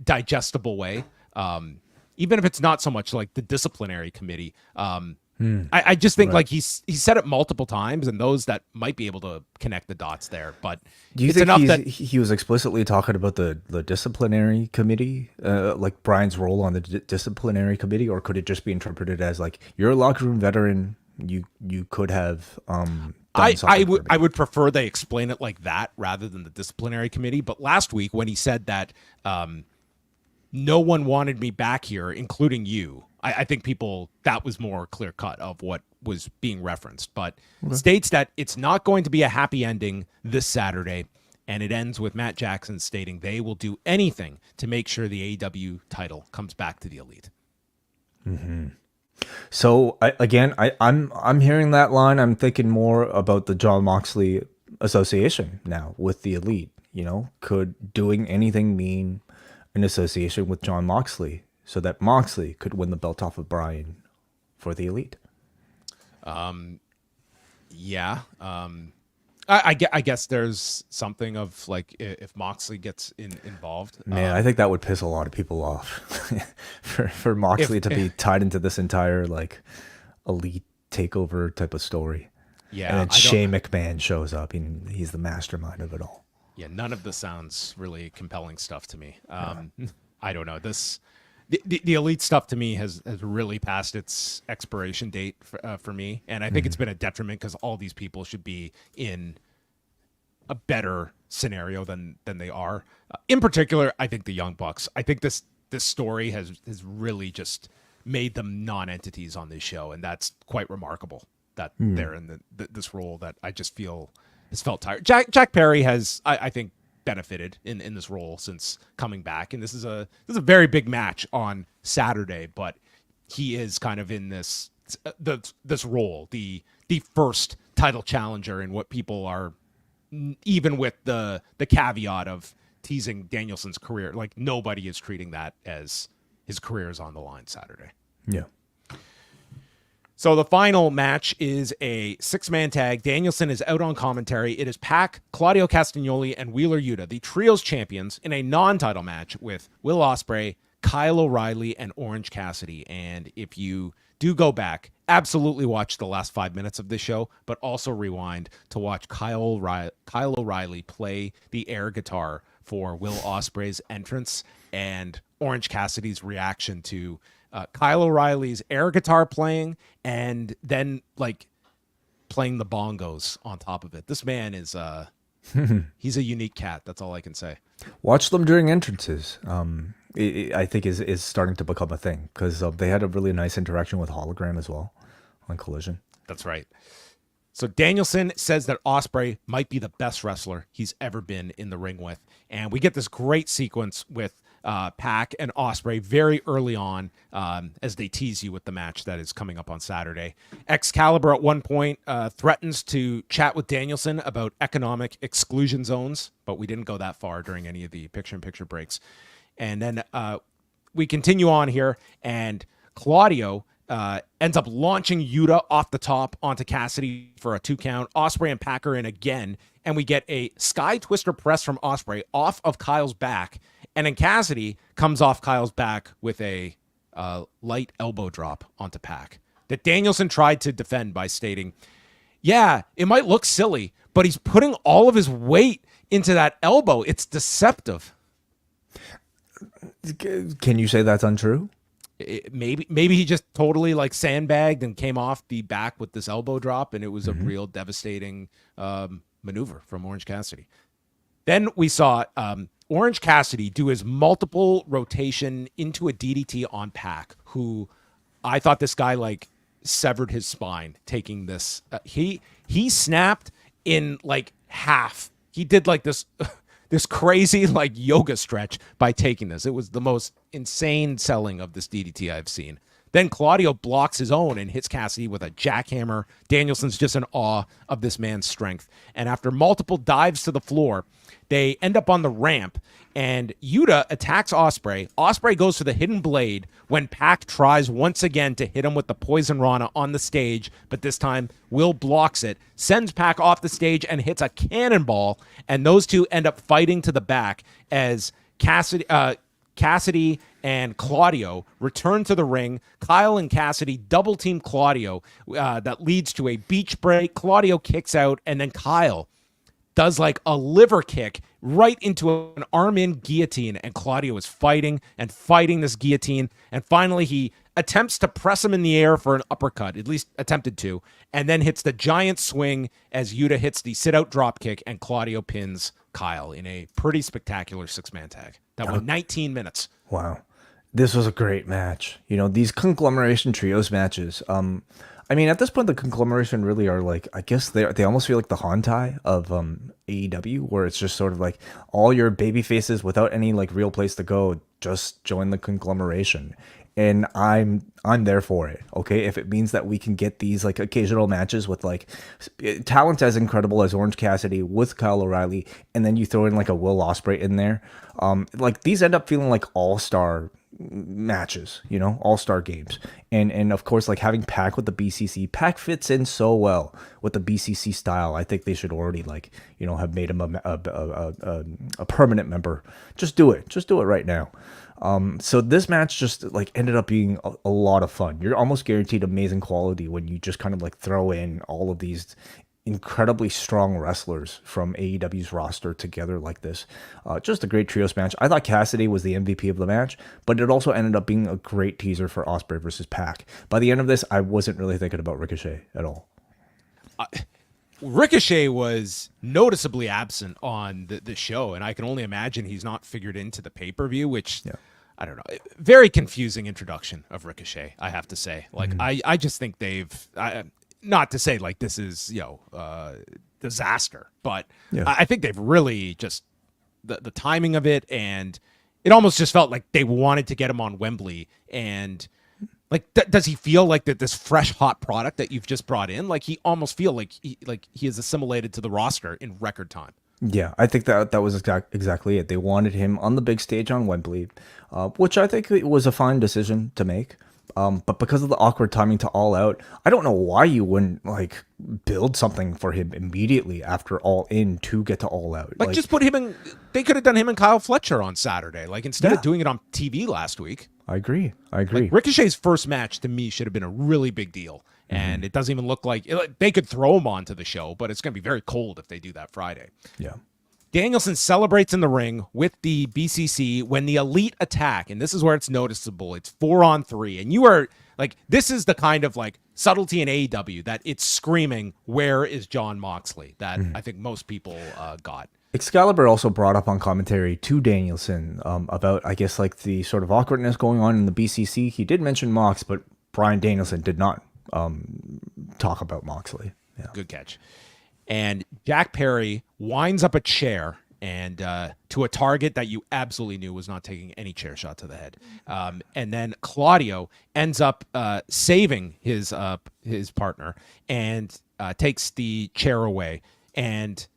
digestible way, even if it's not so much like the disciplinary committee. I just think he said it multiple times, and those that might be able to connect the dots there. But do you think he was explicitly talking about the disciplinary committee, like Brian's role on the disciplinary committee, or could it just be interpreted as like you're a locker room veteran, you could have I would prefer they explain it like that rather than the disciplinary committee. But last week when he said that no one wanted me back here, including you, I think that was more clear cut of what was being referenced, but states that it's not going to be a happy ending this Saturday. And it ends with Matt Jackson stating they will do anything to make sure the AEW title comes back to the Elite. Mm-hmm. So I'm hearing that line. I'm thinking more about the Jon Moxley association now with the Elite. Could doing anything mean an association with Jon Moxley, so that Moxley could win the belt off of Bryan for the Elite? Yeah. I guess there's something of like if Moxley gets involved. Man, I think that would piss a lot of people off for Moxley to be tied into this entire like Elite takeover type of story. Yeah. And then Shane McMahon shows up and he's the mastermind of it all. Yeah, none of this sounds really compelling stuff to me. I don't know. The Elite stuff to me has really passed its expiration date for me. And I think it's been a detriment because all these people should be in a better scenario than they are. In particular, I think the Young Bucks. I think this story has really just made them non-entities on this show. And that's quite remarkable that they're in this role that I just feel has felt tired. Jack Perry has, I think, benefited in this role since coming back, and this is a very big match on Saturday, but he is kind of in this role, the first title challenger, and what people are, even with the caveat of teasing Danielson's career, like nobody is treating that as his career is on the line Saturday. Yeah. So the final match is a 6-man tag. Danielson is out on commentary. It is Pac, Claudio Castagnoli, and Wheeler Yuta, the trios champions, in a non-title match with Will Ospreay, Kyle O'Reilly, and Orange Cassidy. And if you do go back, absolutely watch the last 5 minutes of this show, but also rewind to watch Kyle O'Reilly play the air guitar for Will Ospreay's entrance and Orange Cassidy's reaction to Kyle O'Reilly's air guitar playing and then like playing the bongos on top of it. This man is he's a unique cat. That's all I can say. Watch them during entrances. I think is starting to become a thing because they had a really nice interaction with Hologram as well on Collision. That's right. So Danielson says that Ospreay might be the best wrestler he's ever been in the ring with. And we get this great sequence with Pac and Ospreay very early on as they tease you with the match that is coming up on Saturday. Excalibur at one point threatens to chat with Danielson about economic exclusion zones, but we didn't go that far during any of the picture-in-picture breaks. And then we continue on here, and Claudio ends up launching Yuta off the top onto Cassidy for a 2 count. Ospreay and Pac are in again, and we get a Sky Twister press from Ospreay off of Kyle's back, and then Cassidy comes off Kyle's back with a light elbow drop onto Pac that Danielson tried to defend by stating, yeah, it might look silly, but he's putting all of his weight into that elbow. It's deceptive. Can you say that's untrue? Maybe he just totally like sandbagged and came off the back with this elbow drop, and it was a real devastating maneuver from Orange Cassidy. Then we saw Orange Cassidy do his multiple rotation into a DDT on Pac, who I thought this guy like severed his spine taking this. He snapped in like half. He did like this this crazy like yoga stretch by taking this. It was the most insane selling of this DDT I've seen. Then Claudio blocks his own and hits Cassidy with a jackhammer. Danielson's just in awe of this man's strength. And after multiple dives to the floor, they end up on the ramp, and Yuta attacks Ospreay. Ospreay goes for the hidden blade when Pac tries once again to hit him with the Poison Rana on the stage, but this time Will blocks it, sends Pac off the stage, and hits a cannonball, and those two end up fighting to the back as Cassidy and Claudio return to the ring. Kyle and Cassidy double team Claudio. That leads to a beach break. Claudio kicks out, and then Kyle does like a liver kick right into an arm-in guillotine, and Claudio is fighting this guillotine, and finally he attempts to press him in the air for an uppercut, at least attempted to, and then hits the giant swing as Yuta hits the sit-out dropkick, and Claudio pins Kyle in a pretty spectacular 6-man tag. That went 19 minutes. Wow. This was a great match. You know, these conglomeration trios matches, I mean, at this point, the conglomeration really are like, I guess they almost feel like the Hantai of AEW, where it's just sort of like all your baby faces without any like real place to go, just join the conglomeration. And I'm there for it. Okay, if it means that we can get these like occasional matches with like talent as incredible as Orange Cassidy with Kyle O'Reilly, and then you throw in like a Will Ospreay in there, like these end up feeling like all-star matches, you know, all-star games. And of course, like having Pac with the BCC, Pac fits in so well with the BCC style. I think they should already like, you know, have made him a permanent member. Just do it right now. So this match just like ended up being a lot of fun. You're almost guaranteed amazing quality when you just kind of like throw in all of these incredibly strong wrestlers from AEW's roster together like this. Just a great trios match. I thought Cassidy was the MVP of the match, but it also ended up being a great teaser for Ospreay versus Pac. By the end of this, I wasn't really thinking about Ricochet at all. Ricochet was noticeably absent on the show, and I can only imagine he's not figured into the pay-per-view, which, I don't know, very confusing introduction of Ricochet, I have to say. Like, I just think not to say like this is, you know, disaster, but I think they've really just the timing of it, and it almost just felt like they wanted to get him on Wembley. And like, does he feel like that this fresh hot product that you've just brought in? Like, he almost feel like he is assimilated to the roster in record time. Yeah, I think that was exactly it. They wanted him on the big stage on Wembley, which I think it was a fine decision to make. But because of the awkward timing to All Out, I don't know why you wouldn't like build something for him immediately after All In to get to All Out. Like just put him in. They could have done him and Kyle Fletcher on Saturday, like instead of doing it on TV last week. I agree. Like Ricochet's first match to me should have been a really big deal, and it doesn't even look like they could throw him onto the show, but it's going to be very cold if they do that Friday. Yeah. Danielson celebrates in the ring with the BCC when the Elite attack, and this is where it's noticeable. It's 4-on-3, and you are like, this is the kind of like subtlety in AEW that it's screaming, where is Jon Moxley? That I think most people got. Excalibur also brought up on commentary to Danielson about, I guess, like the sort of awkwardness going on in the BCC. He did mention Mox, but Bryan Danielson did not talk about Moxley. Yeah. Good catch. And Jack Perry winds up a chair and to a target that you absolutely knew was not taking any chair shot to the head. And then Claudio ends up saving his partner and takes the chair away. And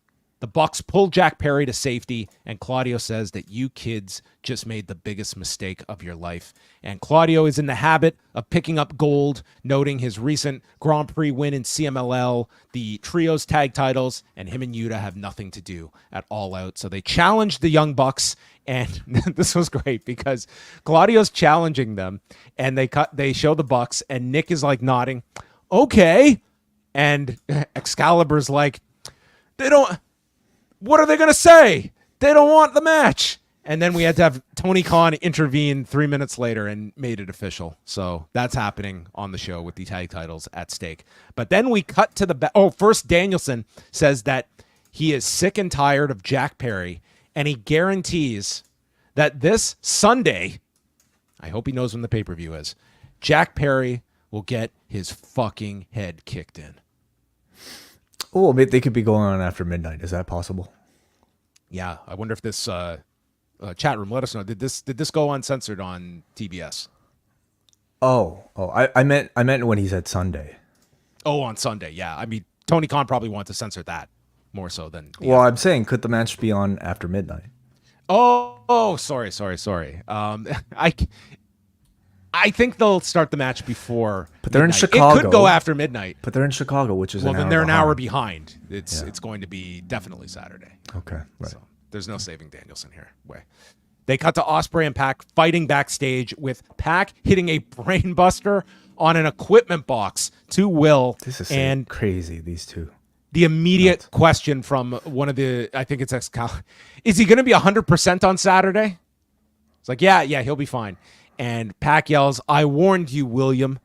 the Bucks pull Jack Perry to safety, and Claudio says that you kids just made the biggest mistake of your life. And Claudio is in the habit of picking up gold, noting his recent Grand Prix win in CMLL, the Trios tag titles, and him and Yuta have nothing to do at All Out. So they challenged the Young Bucks, and this was great because Claudio's challenging them, and they show the Bucks, and Nick is like nodding, okay. And Excalibur's like, what are they going to say? They don't want the match. And then we had to have Tony Khan intervene 3 minutes later and made it official. So that's happening on the show with the tag titles at stake. But then we cut to first Danielson says that he is sick and tired of Jack Perry, and he guarantees that this Sunday, I hope he knows when the pay-per-view is, Jack Perry will get his fucking head kicked in. Oh, they could be going on after midnight. Is that possible? Yeah, I wonder if this chat room, let us know. Did this go uncensored on TBS? I meant when he said Sunday. Oh, on Sunday, yeah. I mean, Tony Khan probably wanted to censor that more so than. Well, I'm saying, could the match be on after midnight? Oh, sorry. I think they'll start the match before. But they're midnight. In Chicago. It could go after midnight. But they're in Chicago, which is then they're an hour behind. It's going to be definitely Saturday. Okay, right. So there's no saving Danielson here. They cut to Ospreay and Pac fighting backstage with Pac hitting a brainbuster on an equipment box to Will. This is crazy. These two. The immediate question from one of the, I think it's Excalibur, is he going to be 100% on Saturday? It's like, yeah, he'll be fine. And Pac yells, I warned you, William.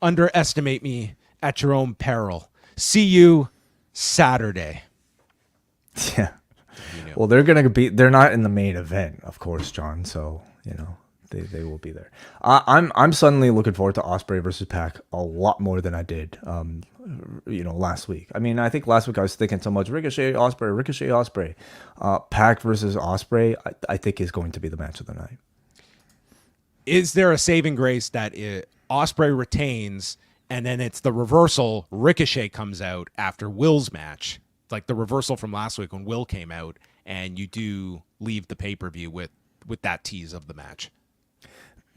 Underestimate me at your own peril. See you Saturday. Yeah. Well, they're not in the main event, of course, John. So, they will be there. I'm suddenly looking forward to Ospreay versus Pac a lot more than I did, last week. I mean, I think last week I was thinking so much Ricochet, Ospreay. Pac versus Ospreay, I think is going to be the match of the night. Is there a saving grace that Ospreay retains, and then it's the reversal? Ricochet comes out after Will's match, like the reversal from last week when Will came out, and you do leave the pay-per-view with that tease of the match.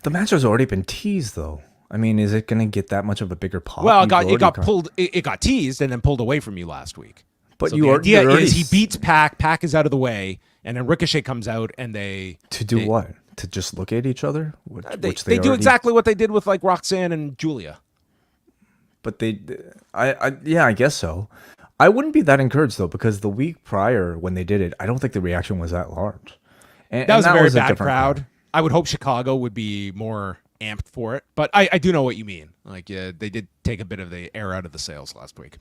The match has already been teased, though. I mean, is it going to get that much of a bigger pop? Well, it got teased and then pulled away from you last week. But so the idea is he beats Pac. Pac is out of the way, and then Ricochet comes out, and what? To just look at each other? They do exactly what they did with like Roxanne and Julia. But I guess so. I wouldn't be that encouraged though, because the week prior when they did it, I don't think the reaction was that large. That was a very bad crowd. I would hope Chicago would be more amped for it, but I do know what you mean. Like they did take a bit of the air out of the sails last week.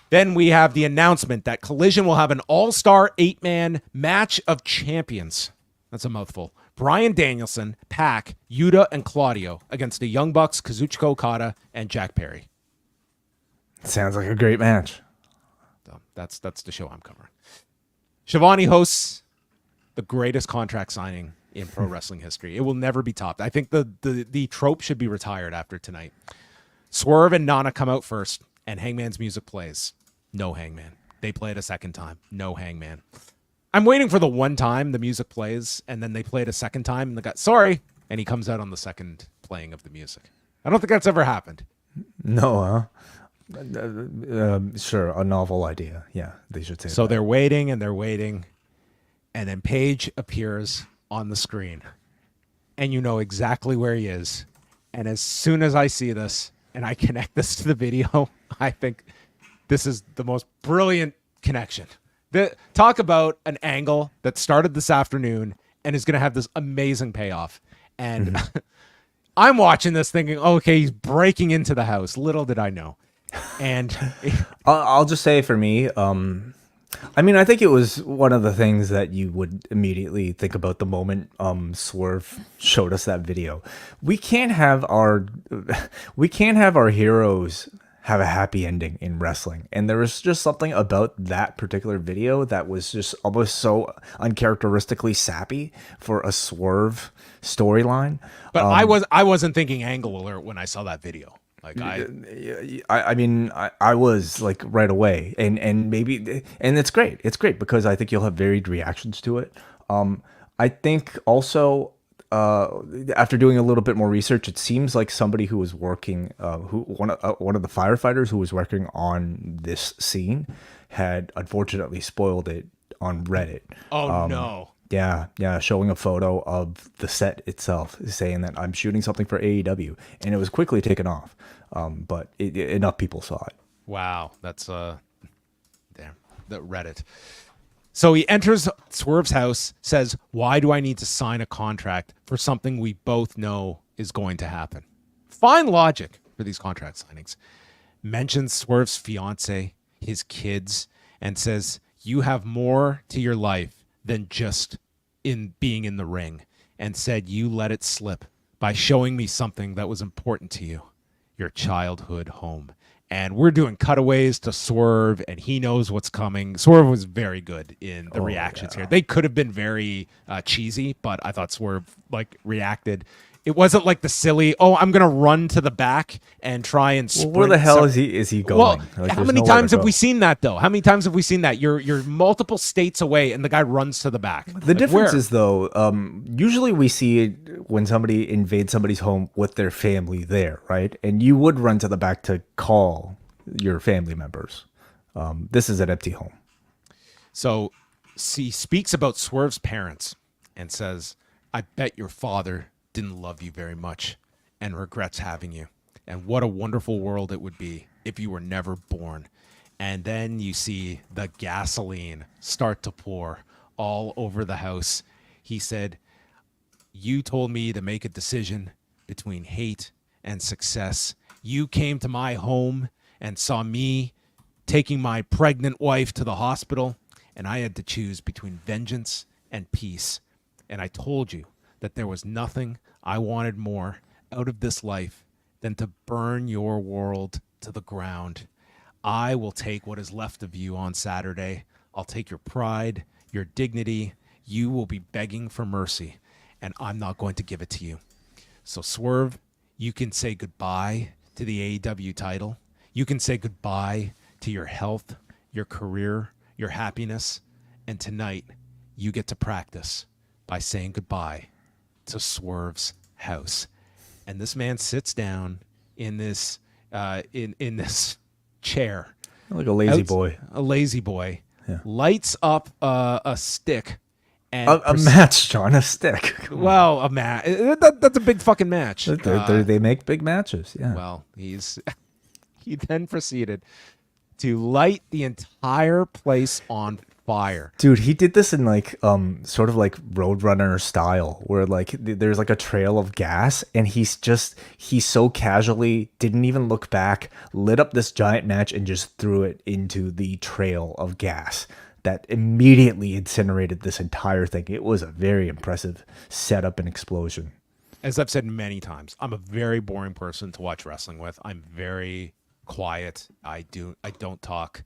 Then we have the announcement that Collision will have an all-star 8-man match of champions. That's a mouthful. Bryan Danielson, Pac, Yuta, and Claudio against the Young Bucks, Kazuchika Okada, and Jack Perry. Sounds like a great match. So that's the show I'm covering. Shivani hosts the greatest contract signing in pro wrestling history. It will never be topped. I think the trope should be retired after tonight. Swerve and Nana come out first, and Hangman's music plays. No Hangman. They play it a second time. No Hangman. I'm waiting for the one time the music plays, and then they play it a second time, and the guy, sorry, and he comes out on the second playing of the music. I don't think that's ever happened. No, sure, a novel idea. Yeah, they should say So that. they're waiting and they're waiting, and then Page appears on the screen, and you know exactly where he is. And as soon as I see this and I connect this to the video, I think this is the most brilliant connection. Talk about an angle that started this afternoon and is going to have this amazing payoff. And I'm watching this thinking, okay, he's breaking into the house. Little did I know. And I'll just say for me, I mean, I think it was one of the things that you would immediately think about the moment Swerve showed us that video. We can't have our heroes have a happy ending in wrestling, and there was just something about that particular video that was just almost so uncharacteristically sappy for a Swerve storyline. But I wasn't thinking angle alert when I saw that video. Like I mean, I was like right away, and it's great. It's great because I think you'll have varied reactions to it. I think also after doing a little bit more research, it seems like somebody who was working, one of the firefighters who was working on this scene had unfortunately spoiled it on Reddit. Oh no. Yeah, showing a photo of the set itself, saying that I'm shooting something for AEW, and it was quickly taken off. But enough people saw it. Wow, that's damn, the Reddit. So he enters Swerve's house, says, "Why do I need to sign a contract for something we both know is going to happen?" Fine logic for these contract signings. Mentions Swerve's fiance, his kids, and says, "You have more to your life than just in being in the ring," and said, "You let it slip by showing me something that was important to you, your childhood home." And we're doing cutaways to Swerve, and he knows what's coming. Swerve was very good in the reactions here. They could have been very cheesy, but I thought Swerve reacted. It wasn't like the silly, I'm going to run to the back and try and sprint. Where the hell is he going? Well, how many times have we seen that, though? How many times have we seen that? You're multiple states away, and the guy runs to the back. The difference is, though, usually we see it when somebody invades somebody's home with their family there, right? And you would run to the back to call your family members. This is an empty home. So he speaks about Swerve's parents and says, "I bet your father didn't love you very much and regrets having you. And what a wonderful world it would be if you were never born." And then you see the gasoline start to pour all over the house. He said, "You told me to make a decision between hate and success. You came to my home and saw me taking my pregnant wife to the hospital, and I had to choose between vengeance and peace. And I told you that there was nothing I wanted more out of this life than to burn your world to the ground. I will take what is left of you on Saturday. I'll take your pride, your dignity. You will be begging for mercy, and I'm not going to give it to you. So Swerve, you can say goodbye to the AEW title. You can say goodbye to your health, your career, your happiness. And tonight, you get to practice by saying goodbye to Swerve's house." And this man sits down in this in this chair, Like a lazy boy. A lazy boy. Yeah. Lights up a stick. And A match, John, a stick. Well, a match. That's a big fucking match. They make big matches, yeah. Well, he then proceeded to light the entire place on fire. Dude, he did this in sort of like Roadrunner style, where there's like a trail of gas, and he so casually didn't even look back, lit up this giant match and just threw it into the trail of gas that immediately incinerated this entire thing. It was a very impressive setup and explosion. As I've said many times, I'm a very boring person to watch wrestling with. I'm very quiet. I don't talk.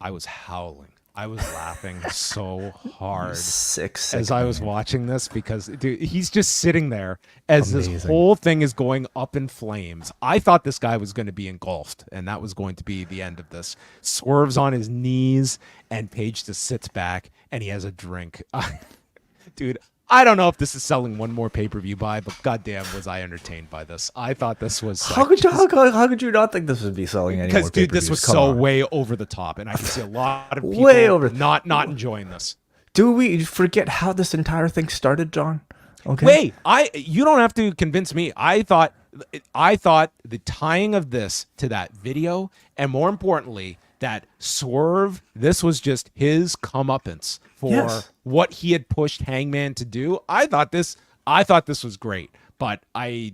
I was howling. I was laughing so hard Sick as I was watching this because, dude, he's just sitting there as Amazing. this whole thing is going up in flames. I thought this guy was going to be engulfed, and that was going to be the end of this. Swerve's on his knees, and Page just sits back, and he has a drink. Dude, I don't know if this is selling one more pay-per-view buy, but goddamn was I entertained by this. I thought this was how could you not think this would be selling any more because dude, this was way over the top, and I can see a lot of people not enjoying this. Do we forget how this entire thing started, John? Okay. Wait, you don't have to convince me. I thought the tying of this to that video, and more importantly, that Swerve, this was just his comeuppance for what he had pushed Hangman to do. I thought this was great, but I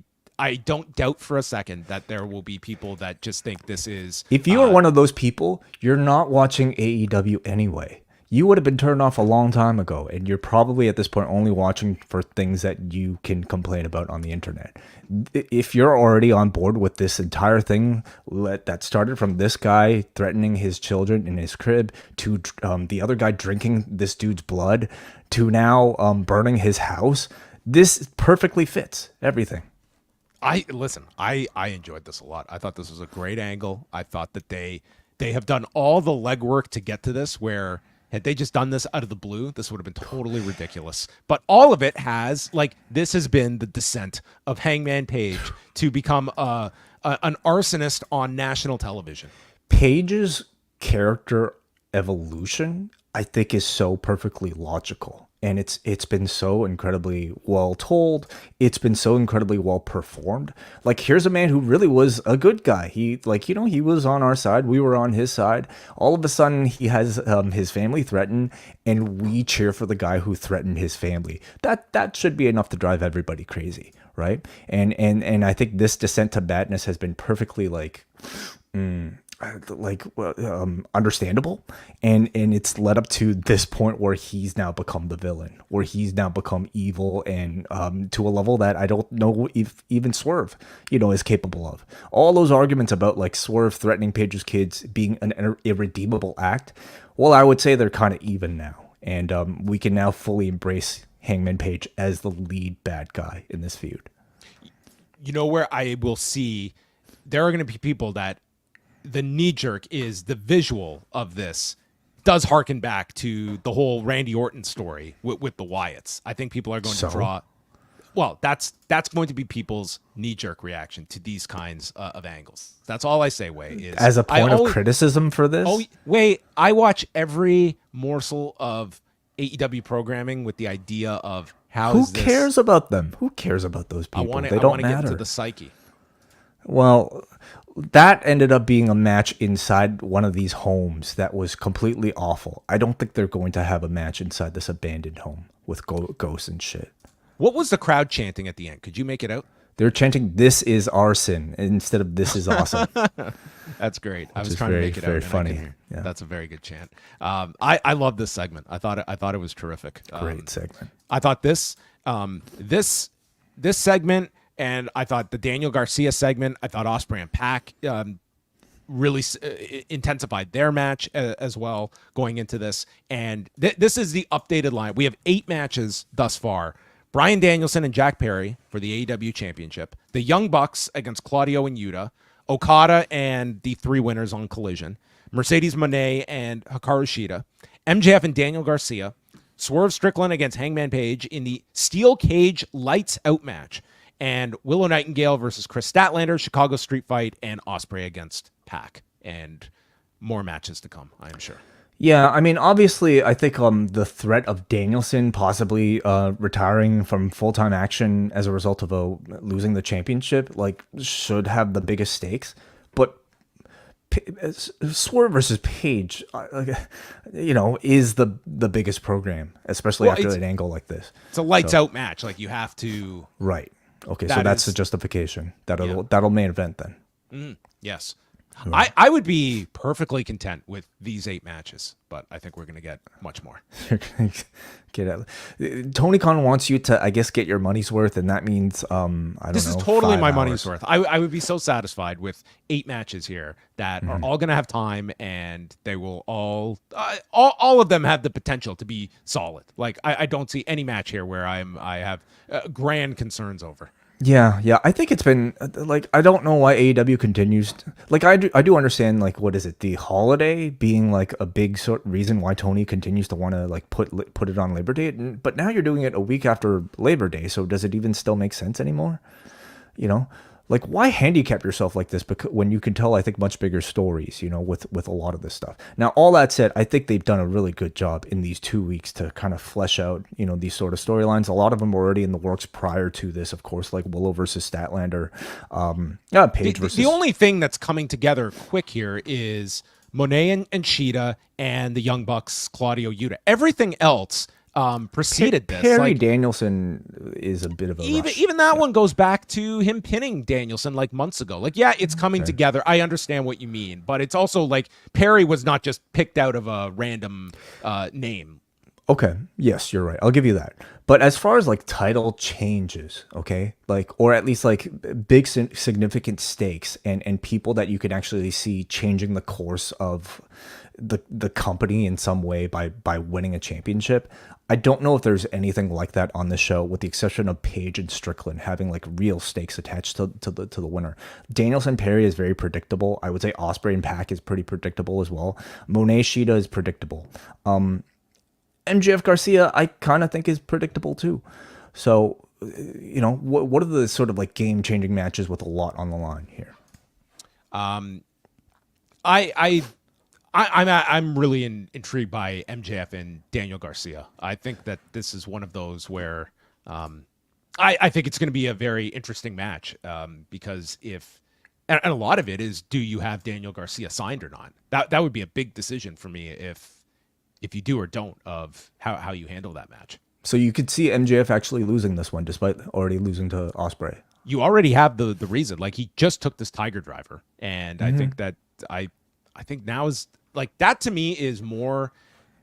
don't doubt for a second that there will be people that just think this is. If you are one of those people, you're not watching AEW anyway. You would have been turned off a long time ago, and you're probably at this point only watching for things that you can complain about on the internet. If you're already on board with this entire thing that started from this guy threatening his children in his crib to the other guy drinking this dude's blood to now burning his house, this perfectly fits everything. I enjoyed this a lot. I thought this was a great angle. I thought that they have done all the legwork to get to this, where had they just done this out of the blue, this would have been totally ridiculous. But all of it this has been the descent of Hangman Page to become an arsonist on national television. Page's character evolution, I think, is so perfectly logical. And it's been so incredibly well told. It's been so incredibly well performed. Like, here's a man who really was a good guy. He was on our side. We were on his side. All of a sudden, he has his family threatened, and we cheer for the guy who threatened his family. That should be enough to drive everybody crazy, right? And I think this descent to madness has been perfectly understandable, and it's led up to this point where he's now become the villain, where he's now become evil, and to a level that I don't know if even Swerve is capable of. All those arguments about like Swerve threatening Page's kids being an irredeemable act, well, I would say they're kind of even now, and we can now fully embrace Hangman Page as the lead bad guy in this feud. You know where I will see there are going to be people that the knee jerk is the visual of this does harken back to the whole Randy Orton story with the Wyatts. I think people are going to draw. Well, that's going to be people's knee jerk reaction to these kinds of angles. That's all I say, Way. Is as a point of criticism for this? Oh, Way, I watch every morsel of AEW programming with the idea of who cares about them? Who cares about those people? They don't matter. Get into the psyche. Well, that ended up being a match inside one of these homes that was completely awful. I don't think they're going to have a match inside this abandoned home with ghosts and shit. What was the crowd chanting at the end? Could you make it out? They're chanting, "This is arson," instead of "This is awesome." That's great. I was trying to make it very out. Very funny. Yeah. That's a very good chant. I love this segment. I thought it was terrific. Great segment. I thought this segment. And I thought the Daniel Garcia segment, I thought Ospreay and Pac really intensified their match as well going into this. And this is the updated line. We have 8 matches thus far. Bryan Danielson and Jack Perry for the AEW Championship. The Young Bucks against Claudio and Yuta. Okada and the 3 winners on Collision. Mercedes Moné and Hikaru Shida. MJF and Daniel Garcia. Swerve Strickland against Hangman Page in the Steel Cage Lights Out match. And Willow Nightingale versus Chris Statlander, Chicago Street Fight, and Ospreay against Pac. And more matches to come, I am sure. Yeah, I mean, obviously, I think the threat of Danielson possibly retiring from full-time action as a result of losing the championship, should have the biggest stakes. But Swerve versus Page, is the biggest program, especially after an angle like this. It's a lights-out match. You have to... Right. Okay, so that's the justification. That'll main event then. Yes. Right. I would be perfectly content with these 8 matches, but I think we're going to get much more. Tony Khan wants you to, I guess, get your money's worth, and that means This is totally my money's worth. I would be so satisfied with 8 matches here that are all going to have time, and they will all of them have the potential to be solid. I don't see any match here where I have grand concerns over. Yeah. I think it's been like, I don't know why AEW continues. Like, I do understand, like, what is it? The holiday being like a big sort reason why Tony continues to want to like put it on Labor Day. But now you're doing it a week after Labor Day. So does it even still make sense anymore? You know, like, why handicap yourself like this? Because when you can tell, I think, much bigger stories, with a lot of this stuff. Now, all that said, I think they've done a really good job in these 2 weeks to kind of flesh out, these sort of storylines. A lot of them were already in the works prior to this, of course, like Willow versus Statlander, Page versus. The only thing that's coming together quick here is Moné and Shida and the Young Bucks, Claudio Yuta. Everything else preceded this. Perry Danielson is a bit of a rush. Even that one goes back to him pinning Danielson like months ago. Like, yeah, it's coming together. I understand what you mean, but it's also like Perry was not just picked out of a random name. Okay. Yes, you're right. I'll give you that. But as far as like title changes, okay, like, or at least like big significant stakes and people that you can actually see changing the course of the company in some way by winning a championship. I don't know if there's anything like that on the show, with the exception of Page and Strickland having like real stakes attached to the winner. Danielson Perry is very predictable. I would say Ospreay and Pac is pretty predictable as well. Moné Shida is predictable. MJF Garcia, I kind of think is predictable too. So, what are the sort of like game changing matches with a lot on the line here? I'm really intrigued by MJF and Daniel Garcia. I think that this is one of those where I think it's going to be a very interesting match because and a lot of it is, do you have Daniel Garcia signed or not? That would be a big decision for me if you do or don't, of how you handle that match. So you could see MJF actually losing this one despite already losing to Ospreay. You already have the reason. Like, he just took this Tiger Driver, and I think that I think now is like, that to me is more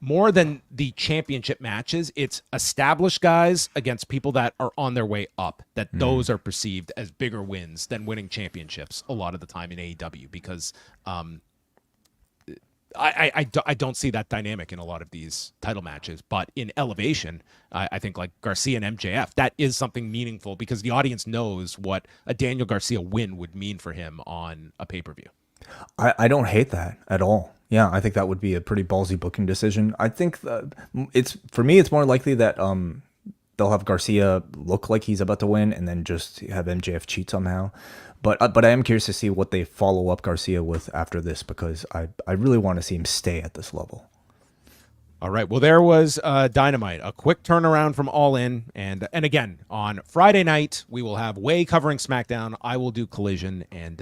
than the championship matches. It's established guys against people that are on their way up, that those are perceived as bigger wins than winning championships a lot of the time in AEW, because I don't see that dynamic in a lot of these title matches. But in Elevation, I think like Garcia and MJF, that is something meaningful because the audience knows what a Daniel Garcia win would mean for him on a pay-per-view. I don't hate that at all. Yeah, I think that would be a pretty ballsy booking decision. I think for me, it's more likely that they'll have Garcia look like he's about to win and then just have MJF cheat somehow. But I am curious to see what they follow up Garcia with after this, because I really want to see him stay at this level. All right. Well, there was Dynamite, a quick turnaround from All In. And again, on Friday night, we will have Way covering SmackDown. I will do Collision, and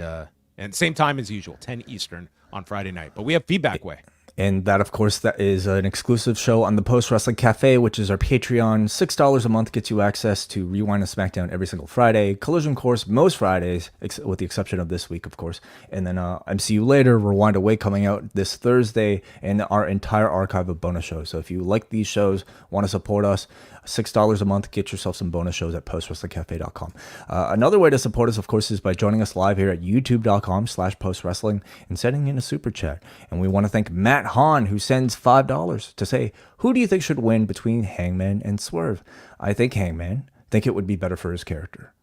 same time as usual, 10 Eastern on Friday night. But we have Feedback Way. And that, of course, that is an exclusive show on the Post Wrestling Cafe, which is our Patreon. $6 a month gets you access to Rewind and SmackDown every single Friday. Collision course most Fridays, with the exception of this week, of course. And then MCU Later, Rewind Away coming out this Thursday, and our entire archive of bonus shows. So if you like these shows, want to support us, $6 a month, get yourself some bonus shows at postwrestlingcafe.com. Another way to support us, of course, is by joining us live here at youtube.com/postwrestling and sending in a super chat. And we want to thank Matt Hahn, who sends $5 to say, who do you think should win between Hangman and Swerve? I think Hangman. Think it would be better for his character.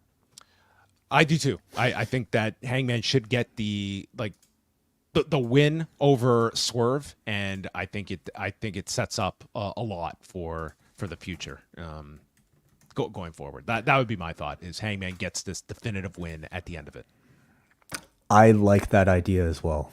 I do too. I think that Hangman should get the win over Swerve, and I think it sets up a lot for the future going forward. That would be my thought, is Hangman gets this definitive win at the end of it. I like that idea as well.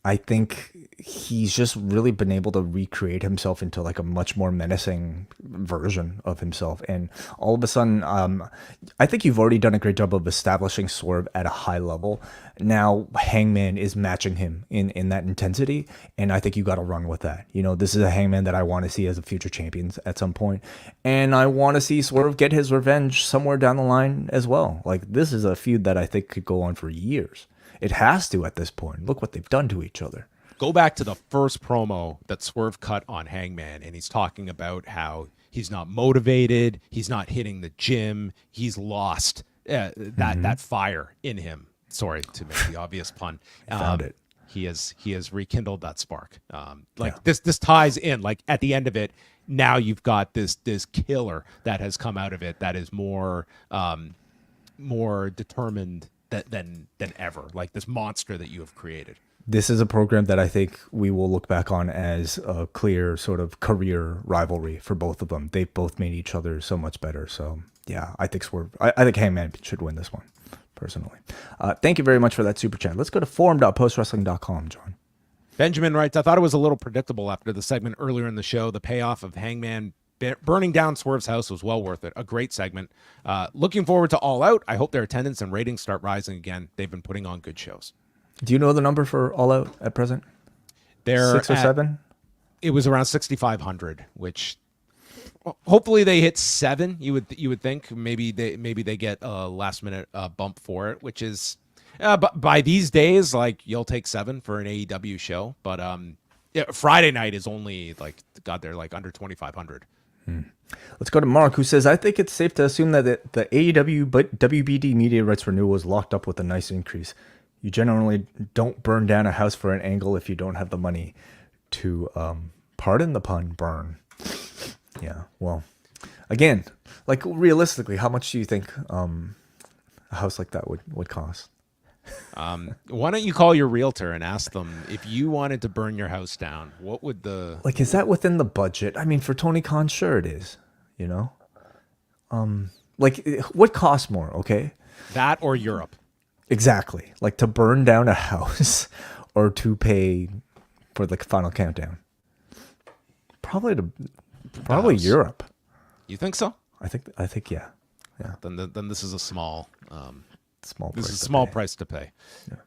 I think he's just really been able to recreate himself into like a much more menacing version of himself. And all of a sudden, I think you've already done a great job of establishing Swerve at a high level. Now Hangman is matching him in that intensity. And I think you got to run with that. This is a Hangman that I want to see as a future champion at some point. And I want to see Swerve get his revenge somewhere down the line as well. Like, this is a feud that I think could go on for years. It has to at this point. Look what they've done to each other. Go back to the first promo that Swerve cut on Hangman, and he's talking about how he's not motivated, he's not hitting the gym, he's lost that fire in him. Sorry to make the obvious pun. Found it. He has rekindled that spark. This ties in. Like, at the end of it, now you've got this killer that has come out of it that is more more determined than ever, like this monster that you have created. This is a program that I think we will look back on as a clear sort of career rivalry for both of them. They've both made each other so much better. So yeah, I think I think Hangman should win this one, personally. Thank you very much for that super chat. Let's go to forum.postwrestling.com, John. Benjamin writes, I thought it was a little predictable after the segment earlier in the show. The payoff of Hangman burning down Swerve's house was well worth it. A great segment. Looking forward to All Out. I hope their attendance and ratings start rising again. They've been putting on good shows. Do you know the number for All Out at present? They're 6 or 7? It was around 6,500, which hopefully they hit 7. You would think maybe they get a last minute bump for it, which is but by these days, like, you'll take 7 for an AEW show. But Friday night is only they're like under 2,500. Let's go to Mark, who says, I think it's safe to assume that the AEW but WBD media rights renewal is locked up with a nice increase. You generally don't burn down a house for an angle if you don't have the money to, pardon the pun, burn. Yeah, well, again, like, realistically, how much do you think a house like that would cost? Why don't you call your realtor and ask them, if you wanted to burn your house down, what would is that within the budget? I mean, for Tony Khan, sure it is, you know? What costs more, okay? That or Europe? Exactly. Like, to burn down a house or to pay for the final countdown. Probably Europe. You think so? I think yeah. Yeah. Then this is a small price to pay. Yeah.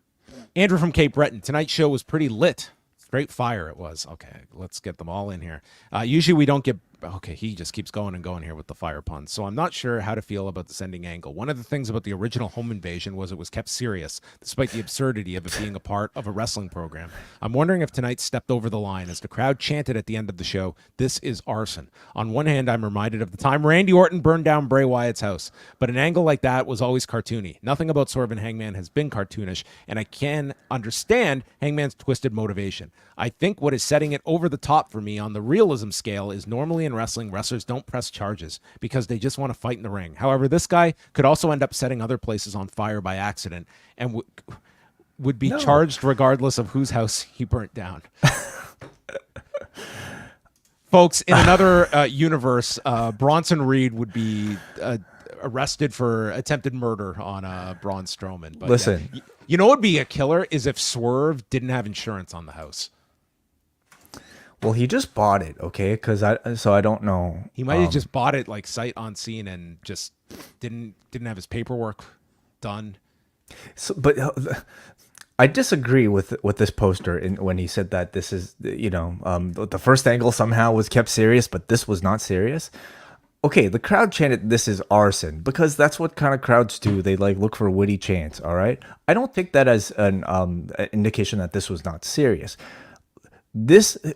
Andrew from Cape Breton. Tonight's show was pretty lit. Straight fire it was. Okay, let's get them all in here. Usually we don't get... Okay, he just keeps going and going here with the fire puns. So I'm not sure how to feel about the sending angle. One of the things about the original home invasion was it was kept serious, despite the absurdity of it being a part of a wrestling program. I'm wondering if tonight stepped over the line as the crowd chanted at the end of the show, "This is arson." On one hand, I'm reminded of the time Randy Orton burned down Bray Wyatt's house, but an angle like that was always cartoony. Nothing about Swerve and Hangman has been cartoonish, and I can understand Hangman's twisted motivation. I think what is setting it over the top for me on the realism scale is normally in wrestling, wrestlers don't press charges because they just want to fight in the ring. However, this guy could also end up setting other places on fire by accident and would be charged regardless of whose house he burnt down. Folks, in another universe, Bronson Reed would be arrested for attempted murder on Braun Strowman. But listen, you know what would be a killer is if Swerve didn't have insurance on the house. Well, he just bought it, okay? I don't know. He might have just bought it like sight unseen and just didn't have his paperwork done. So, but I disagree with this poster when he said that this is, the first angle somehow was kept serious, but this was not serious. Okay, the crowd chanted, "This is arson," because that's what kind of crowds do. They look for witty chants, all right? I don't take that as an indication that this was not serious.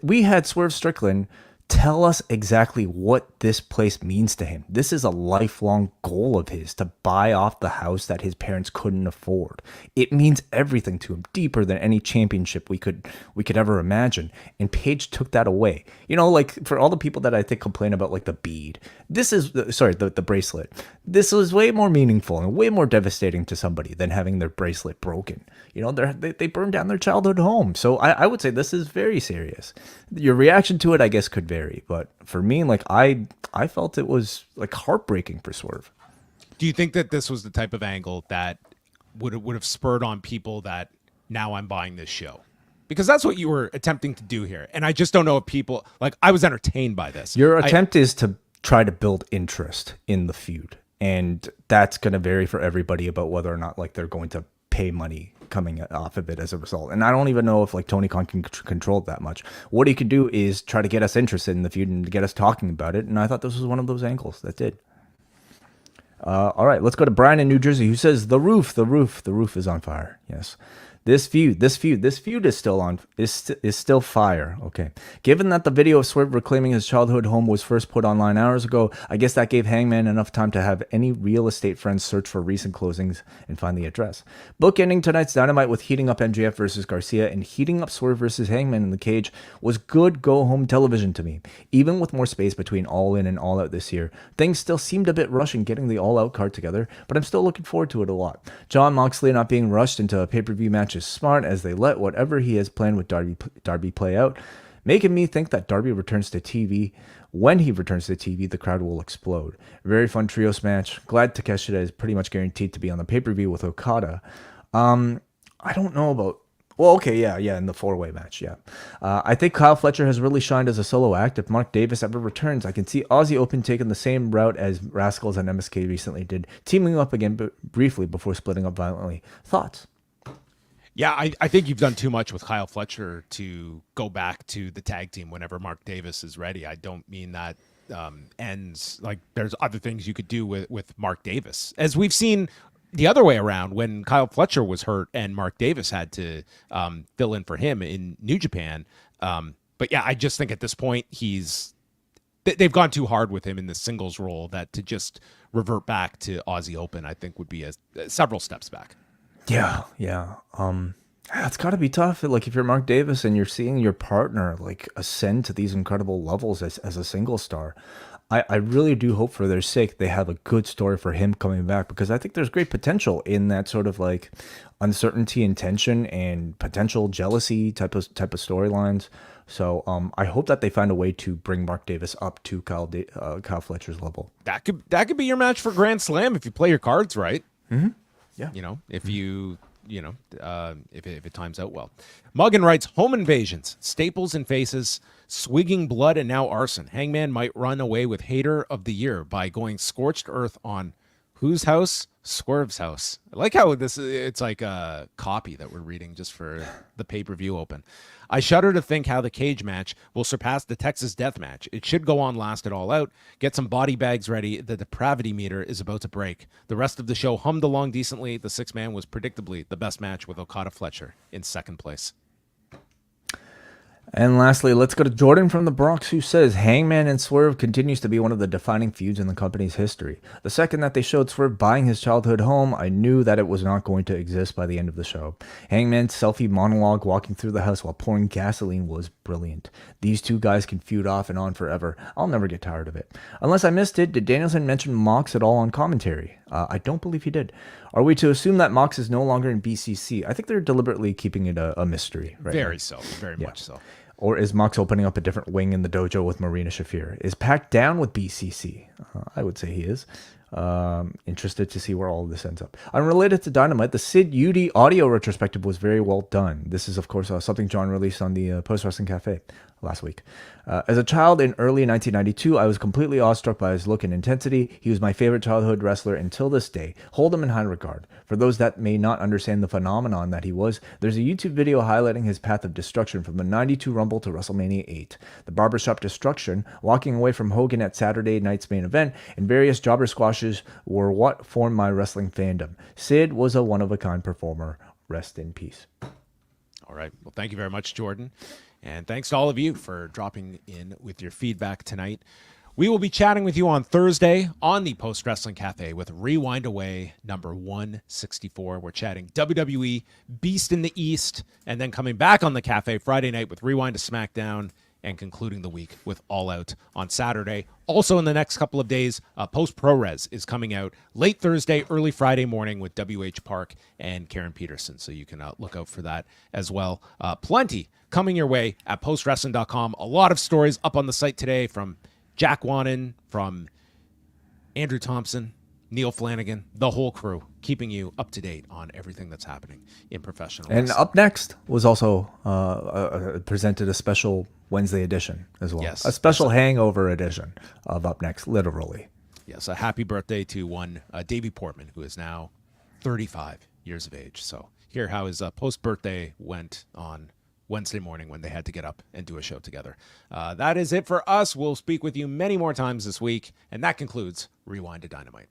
We had Swerve Strickland tell us exactly what this place means to him. This is a lifelong goal of his, to buy off the house that his parents couldn't afford. It means everything to him, deeper than any championship we could ever imagine. And Page took that away. For all the people that I think complain about the bead, the bracelet. This was way more meaningful and way more devastating to somebody than having their bracelet broken. They burned down their childhood home. So I would say this is very serious. Your reaction to it, I guess, could vary. But for me, I felt it was heartbreaking for Swerve. Do you think that this was the type of angle that would have spurred on people that now I'm buying this show? Because that's what you were attempting to do here. And I just don't know if people, I was entertained by this. Your attempt is to try to build interest in the feud. And that's going to vary for everybody about whether or not they're going to pay money coming off of it as a result. And I don't even know if Tony Khan can control it that much. What he could do is try to get us interested in the feud and to get us talking about it. And I thought this was one of those angles that did. All right, let's go to Brian in New Jersey, who says, the roof is on fire. Yes. This feud is still on, is still fire. Okay. Given that the video of Swerve reclaiming his childhood home was first put online hours ago, I guess that gave Hangman enough time to have any real estate friends search for recent closings and find the address. Bookending tonight's Dynamite with heating up MJF versus Garcia and heating up Swerve versus Hangman in the cage was good go-home television to me. Even with more space between All In and All Out this year, things still seemed a bit rushing getting the All Out card together, but I'm still looking forward to it a lot. Jon Moxley not being rushed into a pay-per-view match is smart, as they let whatever he has planned with Darby play out, making me think that Darby returns to TV. When he returns to TV, the crowd will explode. Very fun trios match. Glad Takeshita is pretty much guaranteed to be on the pay-per-view with Okada. I don't know about... Well, okay, yeah, in the four-way match, yeah. I think Kyle Fletcher has really shined as a solo act. If Mark Davis ever returns, I can see Aussie Open taking the same route as Rascals and MSK recently did, teaming up again briefly before splitting up violently. Thoughts? Yeah, I think you've done too much with Kyle Fletcher to go back to the tag team whenever Mark Davis is ready. I don't mean that ends. Like, there's other things you could do with Mark Davis. As we've seen the other way around when Kyle Fletcher was hurt and Mark Davis had to fill in for him in New Japan. But yeah, I just think at this point they've gone too hard with him in the singles role, that to just revert back to Aussie Open, I think would be several steps back. Yeah. It's got to be tough. Like, if you're Mark Davis and you're seeing your partner like ascend to these incredible levels as a single star, I really do hope for their sake they have a good story for him coming back, because I think there's great potential in that sort of like uncertainty and tension and potential jealousy type of storylines. So I hope that they find a way to bring Mark Davis up to Kyle Fletcher's level. That could be your match for Grand Slam if you play your cards right. Mm-hmm. Yeah. If it times out well. Muggin writes, home invasions, staples and faces, swigging blood, and now arson. Hangman might run away with Hayter of the Year by going scorched earth on whose house? Swerve's house. I like how it's like a copy that we're reading just for the pay-per-view open. I shudder to think how the cage match will surpass the Texas death match. It should go on last at All Out. Get some body bags ready. The depravity meter is about to break. The rest of the show hummed along decently. The six-man was predictably the best match with Okada Fletcher in second place. And lastly, let's go to Jordan from the Bronx, who says Hangman and Swerve continues to be one of the defining feuds in the company's history. The second that they showed Swerve buying his childhood home, I knew that it was not going to exist by the end of the show. Hangman's selfie monologue walking through the house while pouring gasoline was brilliant. These two guys can feud off and on forever. I'll never get tired of it. Unless I missed it, did Danielson mention Mox at all on commentary? I don't believe he did. Are we to assume that Mox is no longer in BCC? I think they're deliberately keeping it a mystery right Very now. so. Very much so. Or is Mox opening up a different wing in the dojo with Marina Shafir? Is Pac down with BCC? I would say he is. Interested to see where all of this ends up. Unrelated to Dynamite, the Sid Udy audio retrospective was very well done. This is, of course, something John released on the Post Wrestling Cafe last week. As a child in early 1992, I was completely awestruck by his look and intensity. He was my favorite childhood wrestler until this day. Hold him in high regard. For those that may not understand the phenomenon that he was, there's a YouTube video highlighting his path of destruction from the 92 Rumble to WrestleMania 8. The barbershop destruction, walking away from Hogan at Saturday night's main event, and various jobber squashes were what formed my wrestling fandom. Sid was a one-of-a-kind performer. Rest in peace. All right. Well, thank you very much, Jordan. And thanks to all of you for dropping in with your feedback tonight. We will be chatting with you on Thursday on the Post Wrestling Cafe with Rewind Away number 164. We're chatting WWE, Beast in the East, and then coming back on the Cafe Friday night with Rewind to SmackDown, and concluding the week with All Out on Saturday. Also in the next couple of days, Post ProRes is coming out late Thursday, early Friday morning with WH Park and Karen Peterson. So you can look out for that as well. Plenty coming your way at postwrestling.com. A lot of stories up on the site today from Jack Wannon, from Andrew Thompson, Neil Flanagan, the whole crew, keeping you up to date on everything that's happening in professional wrestling. And Up Next was also presented a special Wednesday edition as well. Yes. A special hangover edition of Up Next, literally. Yes, a happy birthday to one Davey Portman, who is now 35 years of age. So hear how his post-birthday went on Wednesday morning when they had to get up and do a show together. That is it for us. We'll speak with you many more times this week, and that concludes Rewind to Dynamite.